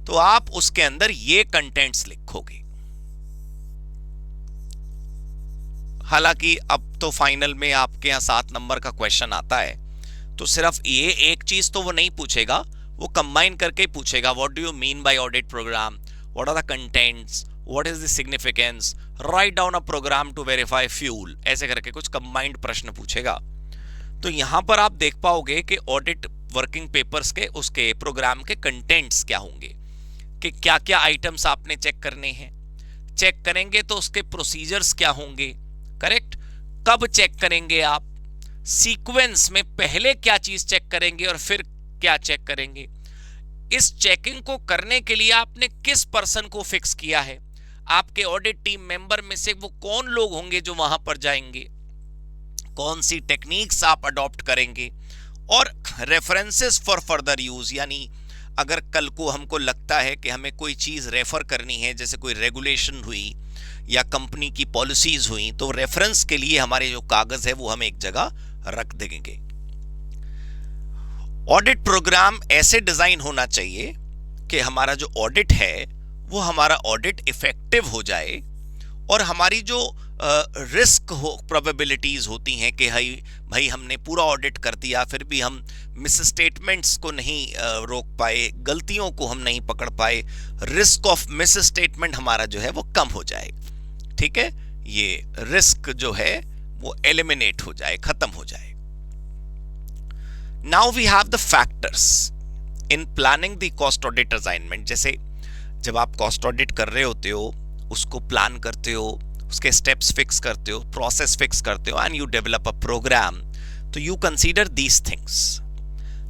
तो आप उसके अंदर ये कंटेंट्स लिखोगे। हालांकि अब तो फाइनल में आपके यहां 7 नंबर का क्वेश्चन आता है, तो सिर्फ ये एक चीज तो वो नहीं पूछेगा, वो कंबाइन करके ही पूछेगा। What do you mean by audit programme, what are the contents, what is the significance, write down a programme to verify fuel, ऐसे करके कुछ कंबाइंड प्रश्न पूछेगा। तो यहां पर आप देख पाओगे कि ऑडिट वर्किंग पेपर्स के उसके प्रोग्राम के कंटेंट्स क्या होंगे, कि क्या क्या आइटम्स आपने चेक करने हैं, चेक करेंगे तो उसके प्रोसीजर्स क्या होंगे, करेक्ट, कब चेक करेंगे आप, सीक्वेंस में पहले क्या चीज चेक करेंगे और फिर क्या चेक करेंगे, इस चेकिंग को करने के लिए आपने किस पर्सन को फिक्स किया है, आपके ऑडिट टीम मेंबर में से वो कौन लोग होंगे जो वहां पर जाएंगे, कौन सी टेक्निक्स आप अडॉप्ट करेंगे, और रेफरेंसेस फॉर फर्दर यूज, यानी अगर कल को हमको लगता है कि हमें कोई चीज रेफर करनी है, जैसे कोई रेगुलेशन हुई या कंपनी की पॉलिसीज हुई, तो रेफरेंस के लिए हमारे जो कागज है वो हम एक जगह रख देंगे। ऑडिट प्रोग्राम ऐसे डिजाइन होना चाहिए कि हमारा जो ऑडिट है वो हमारा ऑडिट इफेक्टिव हो जाए, और हमारी जो रिस्क हो प्रोबेबिलिटीज होती हैं कि भाई हमने पूरा ऑडिट कर दिया फिर भी हम मिस स्टेटमेंट्स को नहीं रोक पाए, गलतियों को हम नहीं पकड़ पाए, रिस्क ऑफ मिस स्टेटमेंट हमारा जो है वो कम हो जाए, ठीक है, ये रिस्क जो है वो एलिमिनेट हो जाए, खत्म हो जाए। Now we have the factors in planning the cost audit assignment. जैसे जब आप कॉस्ट ऑडिट कर रहे होते हो, उसको प्लान करते हो, उसके स्टेप्स फिक्स करते हो, प्रोसेस फिक्स करते हो, and you develop a programme, तो you consider these things.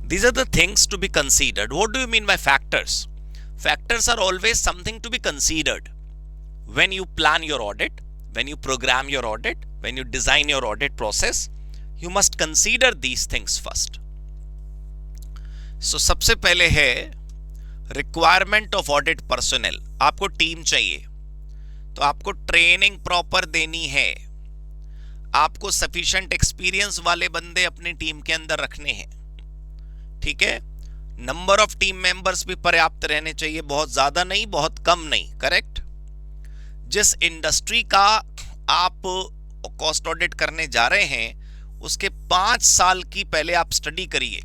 These are the things to be considered. What do you mean by factors? Factors are always something to be considered when you plan your audit, when you program your audit, when you design your audit process. You must consider these things first. So सबसे पहले है requirement of audit personnel. आपको team चाहिए तो आपको training proper देनी है, आपको सफिशिएंट एक्सपीरियंस वाले बंदे अपनी टीम के अंदर रखने हैं, ठीक है। नंबर ऑफ टीम मेंबर्स भी पर्याप्त रहने चाहिए, बहुत ज्यादा नहीं बहुत कम नहीं, करेक्ट। जिस इंडस्ट्री का आप कॉस्ट ऑडिट करने जा रहे हैं उसके 5 साल की पहले आप स्टडी करिए,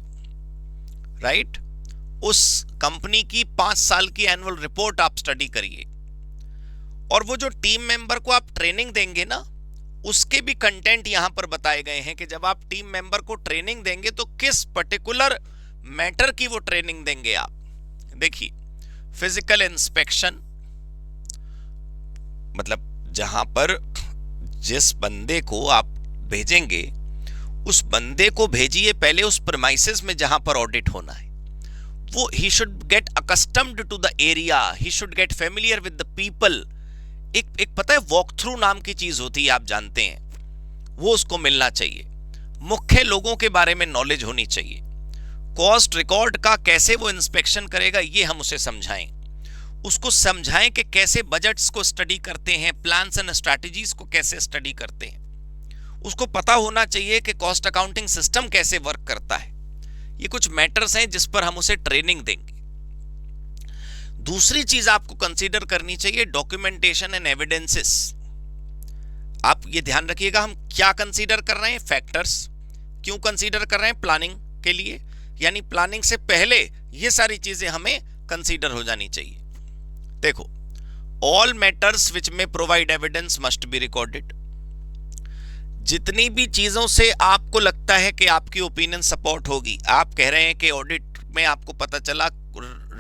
राइट। उस कंपनी की 5 साल की एनुअल रिपोर्ट आप स्टडी करिए, और वो जो टीम मेंबर को आप ट्रेनिंग देंगे ना, उसके भी कंटेंट यहां पर बताए गए हैं कि जब आप टीम मेंबर को ट्रेनिंग देंगे तो किस पर्टिकुलर मैटर की वो ट्रेनिंग देंगे आप। देखिए, फिजिकल इंस्पेक्शन, मतलब जहां पर जिस बंदे को आप भेजेंगे उस बंदे को भेजिए पहले उस प्रीमाइसेस में जहां पर ऑडिट होना है, वो he should get accustomed to the area, he should get familiar with the people. एक पता है वॉक थ्रू नाम की चीज होती है, आप जानते हैं, वो उसको मिलना चाहिए, मुख्य लोगों के बारे में नॉलेज होनी चाहिए। कॉस्ट रिकॉर्ड का कैसे वो इंस्पेक्शन करेगा ये हम उसे समझाएं, उसको समझाएं कि कैसे बजट्स को स्टडी करते हैं, प्लान्स एंड स्ट्रैटेजीज को कैसे स्टडी करते हैं, उसको पता होना चाहिए कि कॉस्ट अकाउंटिंग सिस्टम कैसे वर्क करता है। ये कुछ मैटर्स हैं जिस पर हम उसे ट्रेनिंग देंगे। दूसरी चीज आपको कंसीडर करनी चाहिए डॉक्यूमेंटेशन एंड एविडेंसेस। आप ये ध्यान रखिएगा हम क्या कंसीडर कर रहे हैं, फैक्टर्स, क्यों कंसीडर कर रहे हैं? प्लानिंग के लिए, यानी प्लानिंग से पहले ये सारी चीजें हमें कंसीडर हो जानी चाहिए। देखो, ऑल मैटर्स विच में provide evidence must be recorded. जितनी भी चीजों से आपको लगता है कि आपकी ओपिनियन सपोर्ट होगी, आप कह रहे हैं कि ऑडिट में आपको पता चला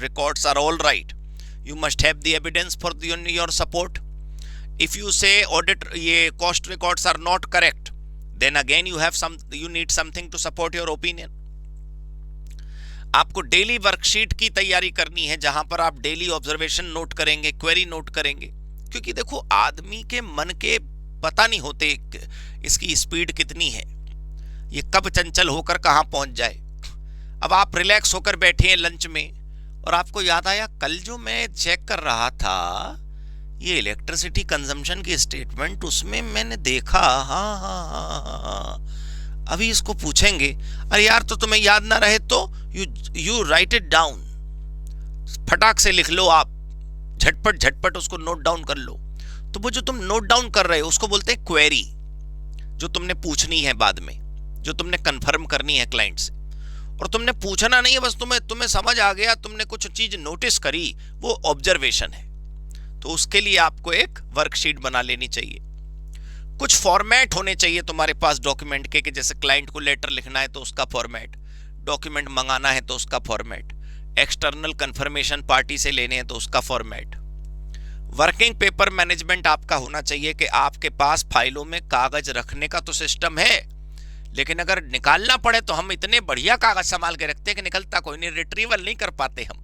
records are all right, you must have the evidence for your support. If you say audit ये cost records are not correct, then again you need something to support your opinion. आपको daily worksheet की तैयारी करनी है, जहां पर आप daily observation note करेंगे, क्वेरी नोट करेंगे, क्योंकि देखो आदमी के मन के पता नहीं होते इसकी स्पीड कितनी है, ये कब चंचल होकर कहां पहुंच जाए। अब आप रिलैक्स होकर बैठे हैं लंच में और आपको याद आया कल जो मैं चेक कर रहा था ये इलेक्ट्रिसिटी कंजम्पशन की स्टेटमेंट, उसमें मैंने देखा, हाँ, अभी इसको पूछेंगे। अरे यार, तो तुम्हें याद ना रहे तो यू राइट इट डाउन, फटाक से लिख लो, आप झटपट झटपट उसको नोट डाउन कर लो। तो वो जो तुम नोट डाउन कर रहे हो उसको बोलते हैं क्वेरी, जो तुमने पूछनी है बाद में, जो तुमने कंफर्म करनी है क्लाइंट से। और तुमने पूछना नहीं है, बस तुम्हें समझ आ गया, तुमने कुछ चीज नोटिस करी, वो ऑब्जर्वेशन है। तो उसके लिए आपको एक वर्कशीट बना लेनी चाहिए। कुछ फॉर्मेट होने चाहिए तुम्हारे पास डॉक्यूमेंट के, कि जैसे क्लाइंट को लेटर लिखना है तो उसका फॉर्मेट, डॉक्यूमेंट मंगाना है तो उसका फॉर्मेट, एक्सटर्नल कंफर्मेशन पार्टी से लेने हैं तो उसका फॉर्मेट। वर्किंग पेपर मैनेजमेंट आपका होना चाहिए कि आपके पास फाइलों में कागज रखने का तो सिस्टम है, लेकिन अगर निकालना पड़े तो हम इतने बढ़िया कागज संभाल के रखते हैं कि निकलता कोई नहीं, रिट्रीवल नहीं कर पाते हम।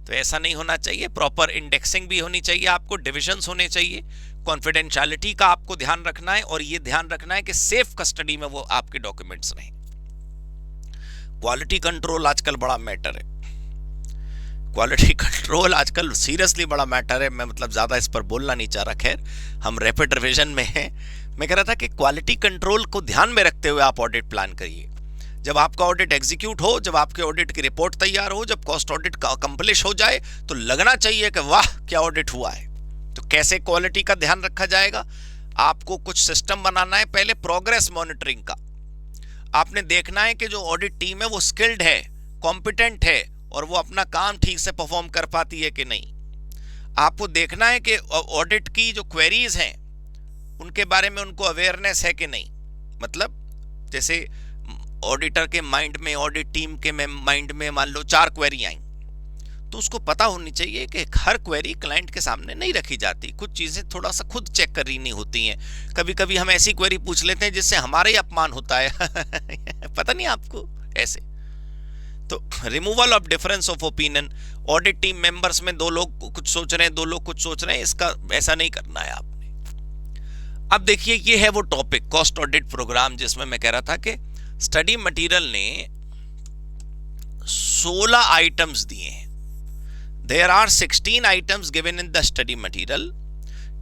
तो ऐसा नहीं होना चाहिए। प्रॉपर इंडेक्सिंग भी होनी चाहिए, आपको डिविजन्स होने चाहिए, कॉन्फिडेंशियलिटी का आपको ध्यान रखना है, और ये ध्यान रखना है कि सेफ कस्टडी में वो आपके डॉक्यूमेंट्स रहें। क्वालिटी कंट्रोल आजकल बड़ा मैटर है, क्वालिटी कंट्रोल आजकल सीरियसली बड़ा मैटर है। मैं मतलब ज्यादा इस पर बोलना नहीं चाह रहा, खैर हम रैपिड रिवीजन में हैं। मैं कह रहा था कि क्वालिटी कंट्रोल को ध्यान में रखते हुए आप ऑडिट प्लान करिए। जब आपका ऑडिट एग्जीक्यूट हो, जब आपके ऑडिट की रिपोर्ट तैयार हो, जब कॉस्ट ऑडिट कंप्लीट हो जाए, तो लगना चाहिए कि वाह क्या ऑडिट हुआ है। तो कैसे क्वालिटी का ध्यान रखा जाएगा? आपको कुछ सिस्टम बनाना है। पहले प्रोग्रेस मॉनिटरिंग का आपने देखना है कि जो ऑडिट टीम है वो स्किल्ड है, कॉम्पिटेंट है, और वो अपना काम ठीक से परफॉर्म कर पाती है कि नहीं। आपको देखना है कि ऑडिट की जो क्वेरीज हैं उनके बारे में उनको अवेयरनेस है कि नहीं। मतलब जैसे ऑडिटर के माइंड में, ऑडिट टीम के माइंड में मान लो 4 क्वेरी आई, तो उसको पता होनी चाहिए कि हर क्वेरी क्लाइंट के सामने नहीं रखी जाती, कुछ चीजें थोड़ा सा खुद चेक करनी होती हैं। कभी कभी हम ऐसी क्वेरी पूछ लेते हैं जिससे हमारा ही अपमान होता है पता नहीं आपको ऐसे। तो removal of difference of opinion, audit team members में 2 लोग कुछ सोच रहे हैं, 2 लोग कुछ सोच रहे हैं, इसका ऐसा नहीं करना है आपने। अब देखिए, ये है वो टॉपिक कॉस्ट ऑडिट प्रोग्राम जिसमें मैं कह रहा था कि स्टडी मटेरियल ने 16 आइटम्स दिए हैं। There are 16 items given in the study material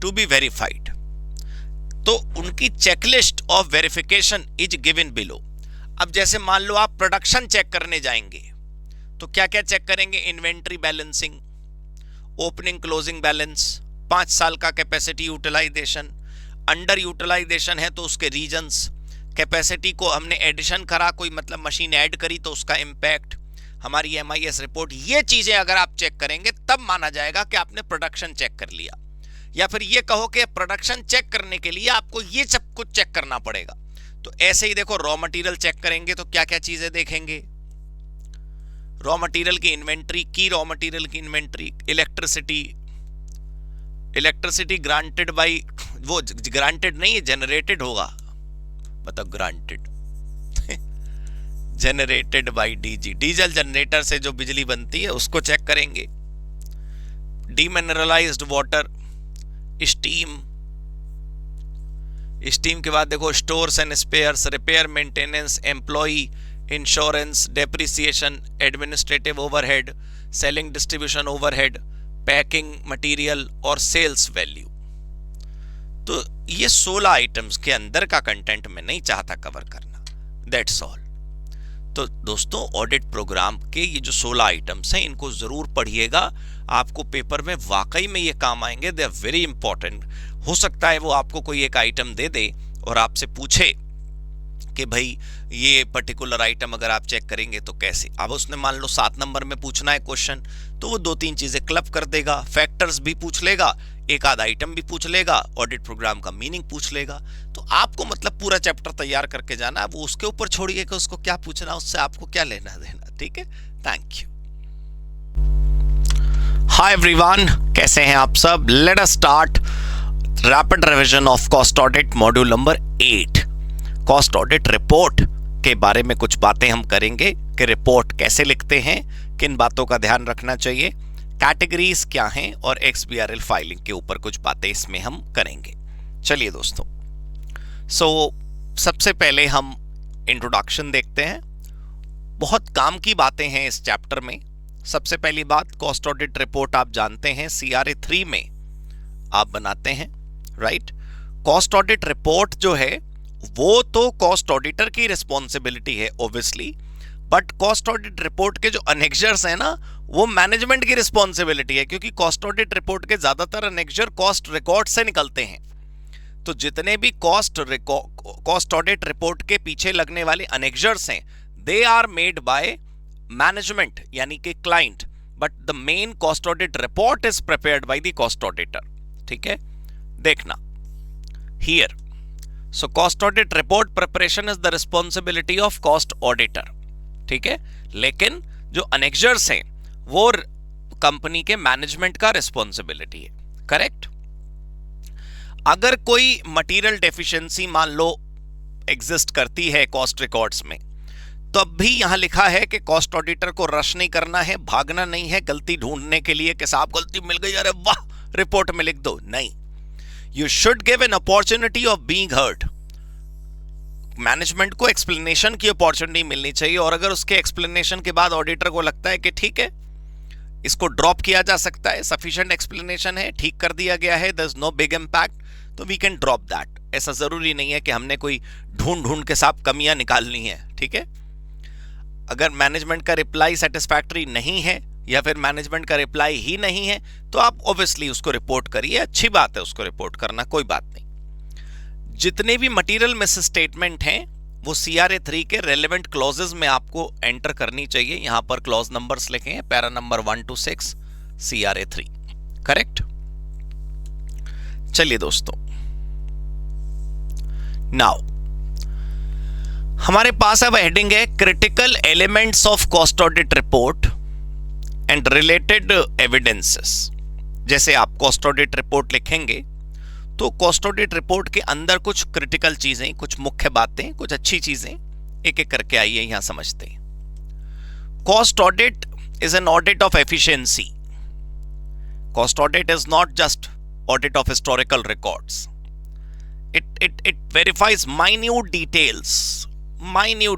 to be verified. तो उनकी checklist of verification is given below. अब जैसे मान लो आप प्रोडक्शन चेक करने जाएंगे तो क्या क्या चेक करेंगे? Inventory balancing, opening closing balance, 5 साल का कैपेसिटी यूटिलाइजेशन, अंडर यूटिलाइजेशन है तो उसके रीजंस, कैपेसिटी को हमने एडिशन करा, कोई मतलब मशीन ऐड करी तो उसका इम्पैक्ट, हमारी MIS रिपोर्ट। ये चीजें अगर आप चेक करेंगे तब माना जाएगा कि आपने प्रोडक्शन चेक कर लिया। या फिर ये कहो कि प्रोडक्शन चेक करने के लिए आपको ये सब कुछ चेक करना पड़ेगा। तो ऐसे ही देखो, रॉ मटेरियल चेक करेंगे तो क्या क्या चीजें देखेंगे? रॉ मटेरियल की इन्वेंट्री, की रॉ मटेरियल की इन्वेंट्री, इलेक्ट्रिसिटी ग्रांटेड बाई, वो ग्रांटेड नहीं है, जनरेटेड होगा, मतलब granted generated by DG, diesel generator से जो बिजली बनती है उसको चेक करेंगे। डीमिनरलाइज्ड वाटर, स्टीम के बाद देखो stores and spheres, repair maintenance, employee, insurance, depreciation, administrative overhead, selling distribution overhead, packing material और सेल्स वैल्यू। तो ये 16 आइटम्स के अंदर का कंटेंट मैं नहीं चाहता कवर करना, दैट्स ऑल। तो दोस्तों, ऑडिट प्रोग्राम के ये जो 16 आइटम्स हैं इनको जरूर पढ़िएगा, आपको पेपर में वाकई में ये काम आएंगे, दे आर वेरी इंपॉर्टेंट। हो सकता है वो आपको कोई एक आइटम दे दे और आपसे पूछे कि भाई ये पर्टिकुलर आइटम अगर आप चेक करेंगे तो कैसे। अब उसने मान लो 7 नंबर में पूछना है क्वेश्चन, तो वो 2-3 चीजें क्लब कर देगा, फैक्टर्स भी पूछ लेगा, एक आध आइटम भी पूछ लेगा, ऑडिट प्रोग्राम का मीनिंग पूछ लेगा। तो आपको मतलब पूरा चैप्टर तैयार करके जाना, वो उसके ऊपर छोड़िए कि उसको क्या पूछना, उससे आपको क्या लेना देना। ठीक है, थैंक यू। हाय एवरीवन, कैसे हैं आप सब? Let us start rapid revision of cost audit module number 8। Cost audit report के बारे में कुछ बातें हम करेंगे कि रिपोर्ट कैसे लिखते हैं, किन बातों का ध्यान रखना चाहिए, कैटेगरीज क्या हैं, और XBRL फाइलिंग के ऊपर कुछ बातें इसमें हम करेंगे। चलिए दोस्तों, सबसे पहले हम इंट्रोडक्शन देखते हैं। बहुत काम की बातें हैं इस चैप्टर में। सबसे पहली बात, कॉस्ट ऑडिट रिपोर्ट आप जानते हैं CRA 3 में आप बनाते हैं, राइट। कॉस्ट ऑडिट रिपोर्ट जो है वो तो कॉस्ट ऑडिटर की रिस्पॉन्सिबिलिटी है obviously, but cost audit report के जो अनेक्जर्स हैं ना, वो मैनेजमेंट की रिस्पॉन्सिबिलिटी है, क्योंकि कॉस्ट ऑडिट रिपोर्ट के ज्यादातर अनेक्जर कॉस्ट रिकॉर्ड से निकलते हैं। तो जितने भी कॉस्ट ऑडिट रिपोर्ट के पीछे लगने वाले अनेक्जर्स हैं, they are made by management यानी कि client, but the main cost audit report is prepared by the cost auditor. ठीक है, देखना here. So cost audit report preparation is the responsibility of cost auditor. ठीक है, लेकिन जो अनेक्जर्स हैं वो कंपनी के मैनेजमेंट का रिस्पॉन्सिबिलिटी है, करेक्ट। अगर कोई मटेरियल डेफिशिएंसी मान लो एग्जिस्ट करती है कॉस्ट रिकॉर्ड्स में, तब भी यहां लिखा है कि कॉस्ट ऑडिटर को रश नहीं करना है, भागना नहीं है गलती ढूंढने के लिए कि साहब गलती मिल गई, अरे वाह रिपोर्ट में लिख दो। नहीं, you should give an opportunity of being heard. Management को एक्सप्लेनेशन की अपॉर्चुनिटी मिलनी चाहिए, और अगर उसके एक्सप्लेनेशन के बाद ऑडिटर को लगता है कि ठीक है इसको ड्रॉप किया जा सकता है, सफिशिएंट एक्सप्लेनेशन है, ठीक कर दिया गया है, there is no big impact, तो वी कैन ड्रॉप दैट। ऐसा जरूरी नहीं है कि हमने कोई ढूंढ के साहब कमियां निकालनी है। ठीक है, अगर मैनेजमेंट का रिप्लाई सेटिस्फैक्टरी नहीं है या फिर मैनेजमेंट का रिप्लाई ही नहीं है, तो आप ऑब्वियसली उसको रिपोर्ट करिए, अच्छी बात है उसको रिपोर्ट करना, कोई बात नहीं। जितने भी मटेरियल मिस स्टेटमेंट हैं वो CRA 3 के रेलेवेंट क्लॉजेस में आपको एंटर करनी चाहिए। यहां पर क्लॉज नंबर्स लिखे हैं, para number 1 to 6 CRA 3, correct. चलिए दोस्तों, नाउ हमारे पास अब हेडिंग है critical elements of cost audit report and related evidences. जैसे आप कॉस्ट ऑडिट रिपोर्ट लिखेंगे तो कॉस्ट ऑडिट रिपोर्ट के अंदर कुछ क्रिटिकल चीजें, कुछ मुख्य बातें, कुछ अच्छी चीजें एक एक करके आइए यहां समझते हैं। Cost audit is an audit of efficiency. Cost audit is not just audit of historical records. It verifies minute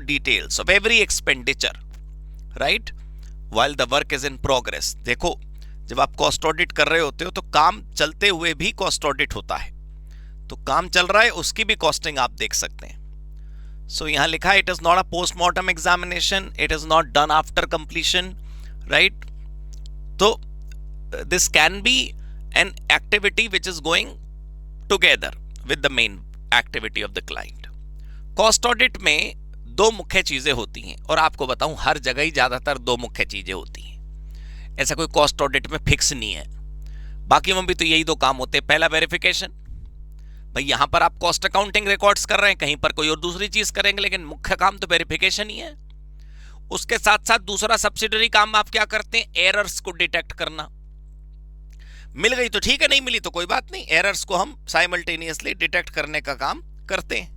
details of every expenditure, right, while the work is in progress. देखो, जब आप कॉस्ट ऑडिट कर रहे होते हो तो काम चलते हुए भी कॉस्ट ऑडिट होता है, तो काम चल रहा है उसकी भी कॉस्टिंग आप देख सकते हैं। सो यहां लिखा है it is not a postmortem examination, it is not done after completion, right. तो this can be an activity which is going together with the main activity of the client. Cost audit में दो मुख्य चीजें होती हैं, और आपको बताऊं हर जगह ही ज्यादातर दो मुख्य चीजें होती हैं। ऐसा कोई कॉस्ट ऑडिट में फिक्स नहीं है, बाकी में भी तो यही दो काम होते हैं। पहला वेरिफिकेशन, भाई यहां पर आप कॉस्ट अकाउंटिंग रिकॉर्ड्स कर रहे हैं, कहीं पर कोई और दूसरी चीज करेंगे, लेकिन मुख्य काम तो वेरिफिकेशन ही है। उसके साथ साथ दूसरा सब्सिडरी काम आप क्या करते हैं, एरर्स को डिटेक्ट करना। मिल गई तो ठीक है, नहीं मिली तो कोई बात नहीं, एरर्स को हम साइमल्टेनियसली डिटेक्ट करने का काम करते हैं।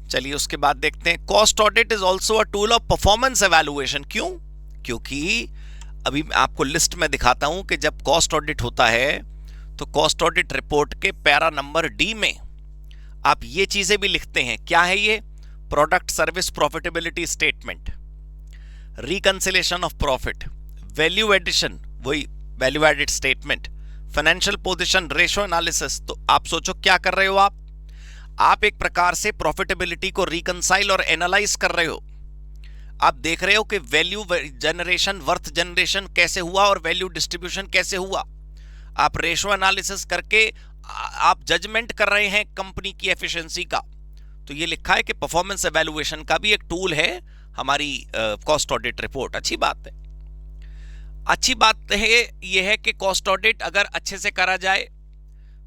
चलिए उसके बाद देखते हैं, cost audit is also a tool of performance evaluation. क्यों? क्योंकि अभी मैं आपको लिस्ट में दिखाता हूं कि जब कॉस्ट ऑडिट होता है तो कॉस्ट ऑडिट रिपोर्ट के पैरा नंबर D में आप ये चीजें भी लिखते हैं। क्या है ये? Product service profitability statement, reconciliation of profit, value addition, वही value added statement, financial position ratio analysis. तो आप सोचो क्या कर रहे हो, आप एक प्रकार से प्रॉफिटेबिलिटी को रिकंसाइल और एनालाइज कर रहे हो। आप देख रहे हो कि वैल्यू जनरेशन, वर्थ जनरेशन कैसे हुआ और वैल्यू डिस्ट्रीब्यूशन कैसे हुआ। आप रेशियो एनालिसिस करके आप जजमेंट कर रहे हैं कंपनी की एफिशिएंसी का। तो ये लिखा है कि परफॉर्मेंस एवेल्युएशन का भी एक टूल है हमारी कॉस्ट ऑडिट रिपोर्ट। अच्छी बात है। अच्छी बात है ये है कि कॉस्ट ऑडिट अगर अच्छे से करा जाए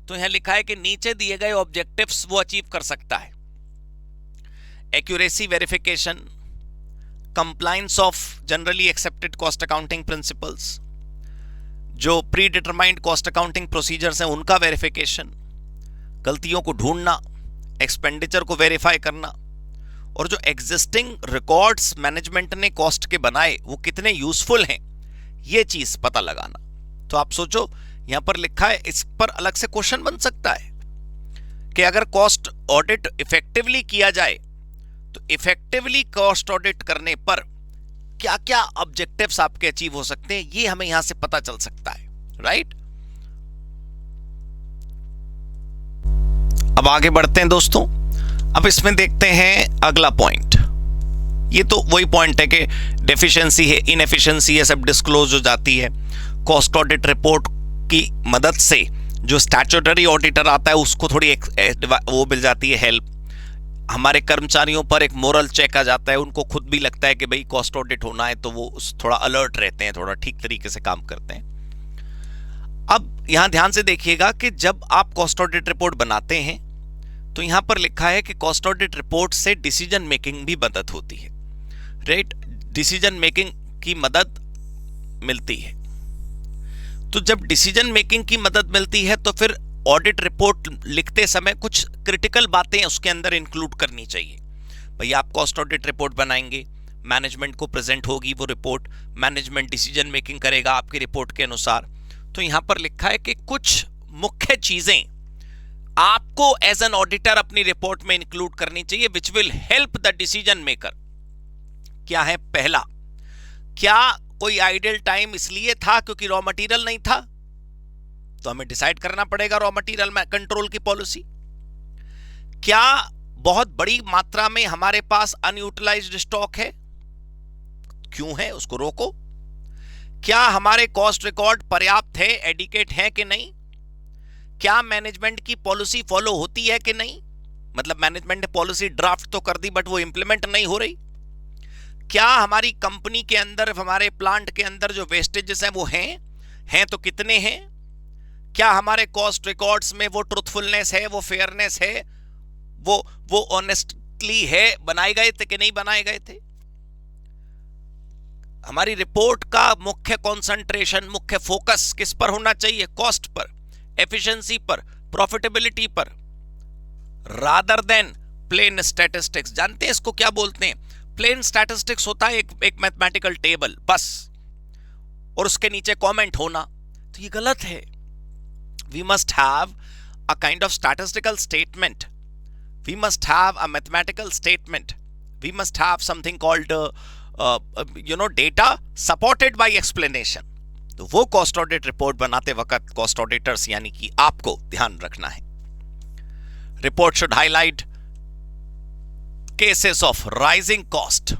तो यहां लिखा है कि नीचे दिए गए ऑब्जेक्टिव्स वो अचीव कर सकता है। Accuracy verification, compliance of generally accepted cost accounting principles, जो predetermined cost accounting procedures हैं उनका वेरिफिकेशन, गलतियों को ढूंढना, एक्सपेंडिचर को वेरीफाई करना, और जो एग्जिस्टिंग रिकॉर्ड्स मैनेजमेंट ने कॉस्ट के बनाए वो कितने यूजफुल हैं, ये चीज पता लगाना। तो आप सोचो, यहां पर लिखा है, इस पर अलग से क्वेश्चन बन सकता है कि अगर कॉस्ट ऑडिट इफेक्टिवली किया जाए तो इफेक्टिवली कॉस्ट ऑडिट करने पर क्या क्या ऑब्जेक्टिव्स आपके अचीव हो सकते हैं, ये हमें यहां से पता चल सकता है, राइट। अब आगे बढ़ते हैं दोस्तों। अब इसमें देखते हैं अगला पॉइंट। ये तो वही पॉइंट है कि डेफिशिएंसी है, इनएफिशिएंसी है, सब डिस्क्लोज हो जाती है। कॉस्ट ऑडिट रिपोर्ट की मदद से जो स्टैट्यूटरी ऑडिटर आता है उसको थोड़ी वो मिल जाती है हेल्प। हमारे कर्मचारियों पर एक मोरल चेक आ जाता है, उनको खुद भी लगता है कि भाई कॉस्ट ऑडिट होना है, तो वो थोड़ा अलर्ट रहते हैं, थोड़ा ठीक तरीके से काम करते हैं। अब यहां ध्यान से देखिएगा कि जब आप कॉस्ट ऑडिट रिपोर्ट बनाते हैं तो यहां पर लिखा है कि कॉस्ट ऑडिट रिपोर्ट से डिसीजन मेकिंग भी मदद होती है, राइट। डिसीजन मेकिंग की मदद मिलती है। तो जब डिसीजन मेकिंग की मदद मिलती है तो फिर ऑडिट रिपोर्ट लिखते समय कुछ क्रिटिकल बातें उसके अंदर इंक्लूड करनी चाहिए। भाई आप कॉस्ट ऑडिट रिपोर्ट बनाएंगे, मैनेजमेंट को प्रेजेंट होगी वो रिपोर्ट, मैनेजमेंट डिसीजन मेकिंग करेगा आपकी रिपोर्ट के अनुसार। तो यहां पर लिखा है कि कुछ मुख्य चीजें आपको एज एन ऑडिटर अपनी रिपोर्ट में इंक्लूड करनी चाहिए which will help the decision maker. क्या है? पहला, क्या कोई आइडल टाइम इसलिए था क्योंकि रॉ मटेरियल नहीं था, तो हमें डिसाइड करना पड़ेगा रॉ मटेरियल में कंट्रोल की पॉलिसी। क्या बहुत बड़ी मात्रा में हमारे पास अनयूटिलाइज्ड स्टॉक है, क्यों है उसको रोको। क्या हमारे कॉस्ट रिकॉर्ड पर्याप्त है, एडिकेट है कि नहीं। क्या मैनेजमेंट की पॉलिसी फॉलो होती है कि नहीं, मतलब मैनेजमेंट ने पॉलिसी ड्राफ्ट तो कर दी बट वो इंप्लीमेंट नहीं हो रही। क्या हमारी कंपनी के अंदर, हमारे प्लांट के अंदर जो वेस्टेजेस हैं वो हैं तो कितने हैं। क्या हमारे कॉस्ट रिकॉर्ड्स में वो ट्रुथफुलनेस है, वो फेयरनेस है, वो ऑनेस्टली है, बनाए गए थे कि नहीं बनाए गए थे। हमारी रिपोर्ट का मुख्य कंसंट्रेशन, मुख्य फोकस किस पर होना चाहिए, कॉस्ट पर, एफिशिएंसी पर, प्रॉफिटेबिलिटी पर, रादर देन प्लेन स्टैटिस्टिक्स। जानते हैं इसको क्या बोलते हैं? प्लेन स्टैटिस्टिक्स होता है एक मैथमेटिकल टेबल बस, और उसके नीचे कमेंट होना, तो ये गलत है। We must have a kind of statistical statement, we must have a mathematical statement, we must have something called data supported by explanation. तो वो कॉस्ट ऑडिट रिपोर्ट बनाते वक्त कॉस्ट ऑडिटर्स यानी कि आपको ध्यान रखना है। Report should highlight cases of rising cost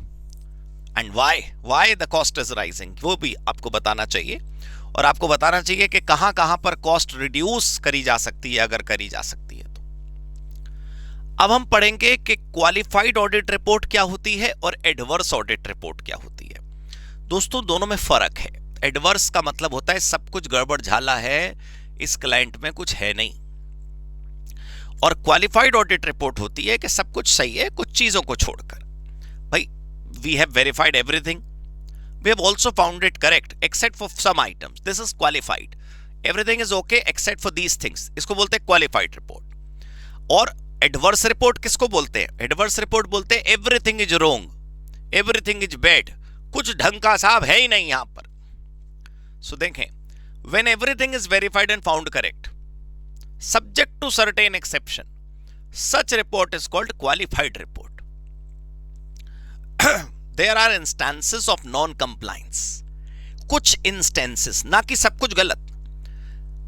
and why the cost is rising, वो भी आपको बताना चाहिए, और आपको बताना चाहिए कि कहां कहां पर कॉस्ट रिड्यूस करी जा सकती है अगर करी जा सकती है तो। अब हम पढ़ेंगे कि क्वालिफाइड ऑडिट रिपोर्ट क्या होती है और एडवर्स ऑडिट रिपोर्ट क्या होती है। दोस्तों दोनों में फर्क है। एडवर्स का मतलब होता है सब कुछ गड़बड़ झाला है, इस क्लाइंट में कुछ है नहीं, और क्वालिफाइड ऑडिट रिपोर्ट होती है कि सब कुछ सही है कुछ चीजों को छोड़कर। भाई we have verified everything, we have also found it correct except for some items, this is qualified, everything is okay except for these things, इसको बोलते हैं क्वालिफाइड रिपोर्ट। और एडवर्स रिपोर्ट किसको बोलते हैं? एडवर्स रिपोर्ट बोलते हैं everything is wrong, everything is bad, कुछ ढंग का साहब है ही नहीं यहां पर। सो देखें, when everything is verified and found correct, subject to certain exception, such report is called qualified report. There are instances of non-compliance, कुछ instances, ना कि सब कुछ गलत।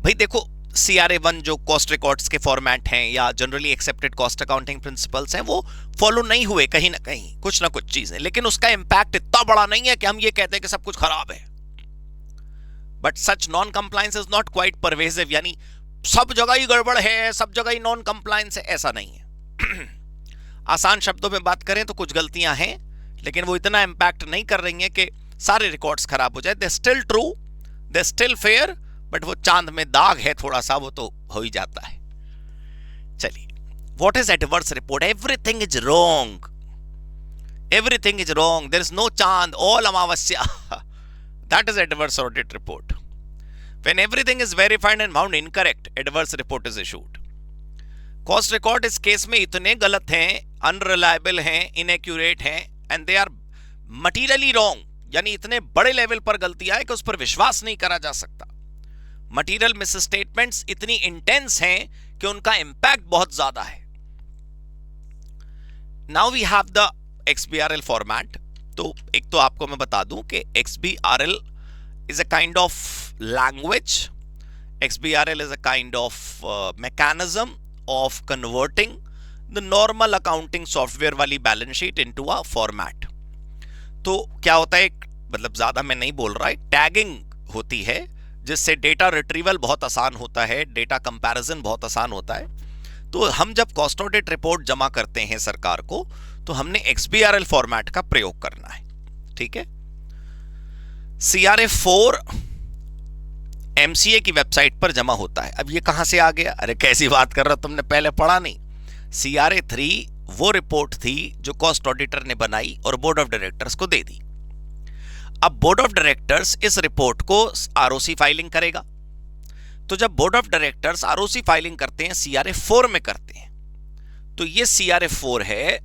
भाई देखो, CRA1 जो कॉस्ट रिकॉर्ड्स के फॉर्मेट हैं या generally accepted cost accounting principles हैं, वो फॉलो नहीं हुए कहीं ना कहीं, कुछ ना कुछ चीजें, लेकिन उसका इंपैक्ट इतना बड़ा नहीं है कि हम ये कहते हैं कि सब कुछ खराब है। But such non compliance is not quite pervasive, यानी सब जगह ही गड़बड़ है, सब जगह ही नॉन कंप्लायंस है, ऐसा नहीं है। आसान शब्दों में बात करें तो कुछ गलतियां हैं, लेकिन वो इतना इम्पैक्ट नहीं कर रही हैं कि सारे रिकॉर्ड्स खराब हो जाए। They still true, they still fair, but वो चांद में दाग है थोड़ा सा, वो तो हो ही जाता है। चलिए, what is adverse report? Everything is wrong, everything is wrong, there is no chand, all amavasya. That is adverse audit report. When everything is verified and found incorrect, adverse report is issued. Cost record इस case में इतने गलत हैं, unreliable हैं, inaccurate हैं, and they are materially wrong, यानी इतने बड़े लेवल पर गलतियां हैं कि उस पर विश्वास नहीं करा जा सकता। मटीरियल मिसस्टेटमेंट्स इतनी इंटेंस हैं कि उनका इंपैक्ट बहुत ज्यादा है। Now we have the XBRL format. तो एक तो आपको मैं बता दूं कि XBRL is a kind of language, XBRL is a kind of mechanism of converting the normal accounting software वाली balance sheet into a format। तो क्या होता है, मतलब ज्यादा मैं नहीं बोल रहा है, टैगिंग होती है जिससे डेटा रिट्रीवल बहुत आसान होता है, डेटा कंपैरिजन बहुत आसान होता है। तो हम जब कॉस्ट ऑडिट रिपोर्ट जमा करते हैं सरकार को, तो हमने XBRL फॉर्मेट का प्रयोग करना है, ठीक है। CRA 4 MCA की वेबसाइट पर जमा होता है। अब ये कहां से आ गया? अरे कैसी बात कर रहा, तुमने पहले पढ़ा नहीं? CRA 3 वो रिपोर्ट थी जो कॉस्ट ऑडिटर ने बनाई और बोर्ड ऑफ डायरेक्टर्स को दे दी। अब बोर्ड ऑफ डायरेक्टर्स इस रिपोर्ट को ROC फाइलिंग करेगा। तो जब board of directors ROC filing करते हैं, CRA 4 में करते हैं, तो ये CRA 4 है,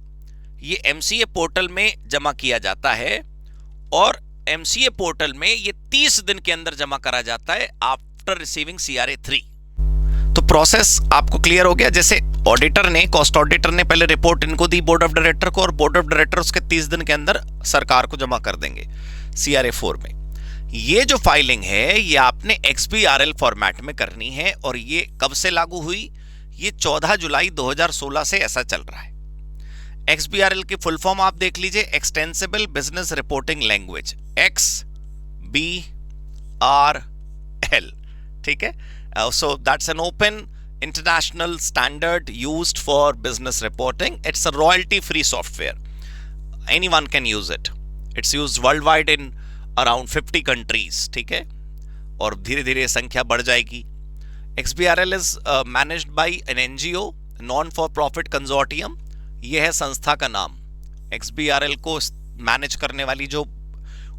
ये MCA पोर्टल में जमा किया जाता है और MCA पोर्टल में ये 30 दिन के अंदर जमा करा जाता है आफ्टर रिसीविंग CRA 3। तो प्रोसेस आपको क्लियर हो गया। जैसे ऑडिटर ने, कॉस्ट ऑडिटर ने पहले रिपोर्ट इनको दी बोर्ड ऑफ डायरेक्टर को, और बोर्ड ऑफ डायरेक्टर उसके 30 दिन के अंदर सरकार को जमा कर देंगे CRA 4 में। ये जो फाइलिंग है ये आपने XBRL फॉर्मेट में करनी है, और ये कब से लागू हुई? ये 14 जुलाई 2016 से ऐसा चल रहा है। XBRL की फुल फॉर्म आप देख लीजिए, extensible business reporting language, XBRL, ठीक है। So that's an open international standard used for business reporting. It's a royalty free software, anyone can use it. It's used world wide in around 50 countries, ठीक है, और धीरे धीरे संख्या बढ़ जाएगी। XBRL is managed by an NGO, non for profit consortium. ये है संस्था का नाम। XBRL को मैनेज करने वाली जो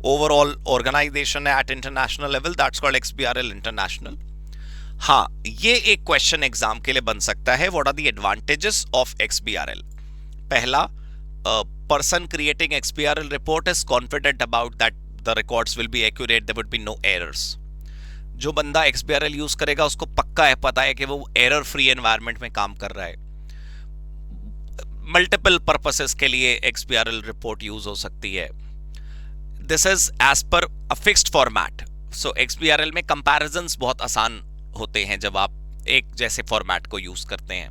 ओवरऑल ऑर्गेनाइजेशन है at international level, that's called XBRL international. हाँ, ये एक क्वेश्चन एग्जाम के लिए बन सकता है, what are the advantages of XBRL? पहला, person creating XBRL report is confident about that the records will be accurate, there would be no errors. जो बंदा XBRL यूज करेगा उसको पक्का है, पता है कि वो एरर फ्री एनवायरनमेंट में काम कर रहा है। मल्टीपल पर्पसेस के लिए XBRL रिपोर्ट यूज हो सकती है। This is as per a fixed format. So XBRL में कंपैरिजंस बहुत आसान होते हैं जब आप एक जैसे फॉर्मेट को यूज करते हैं।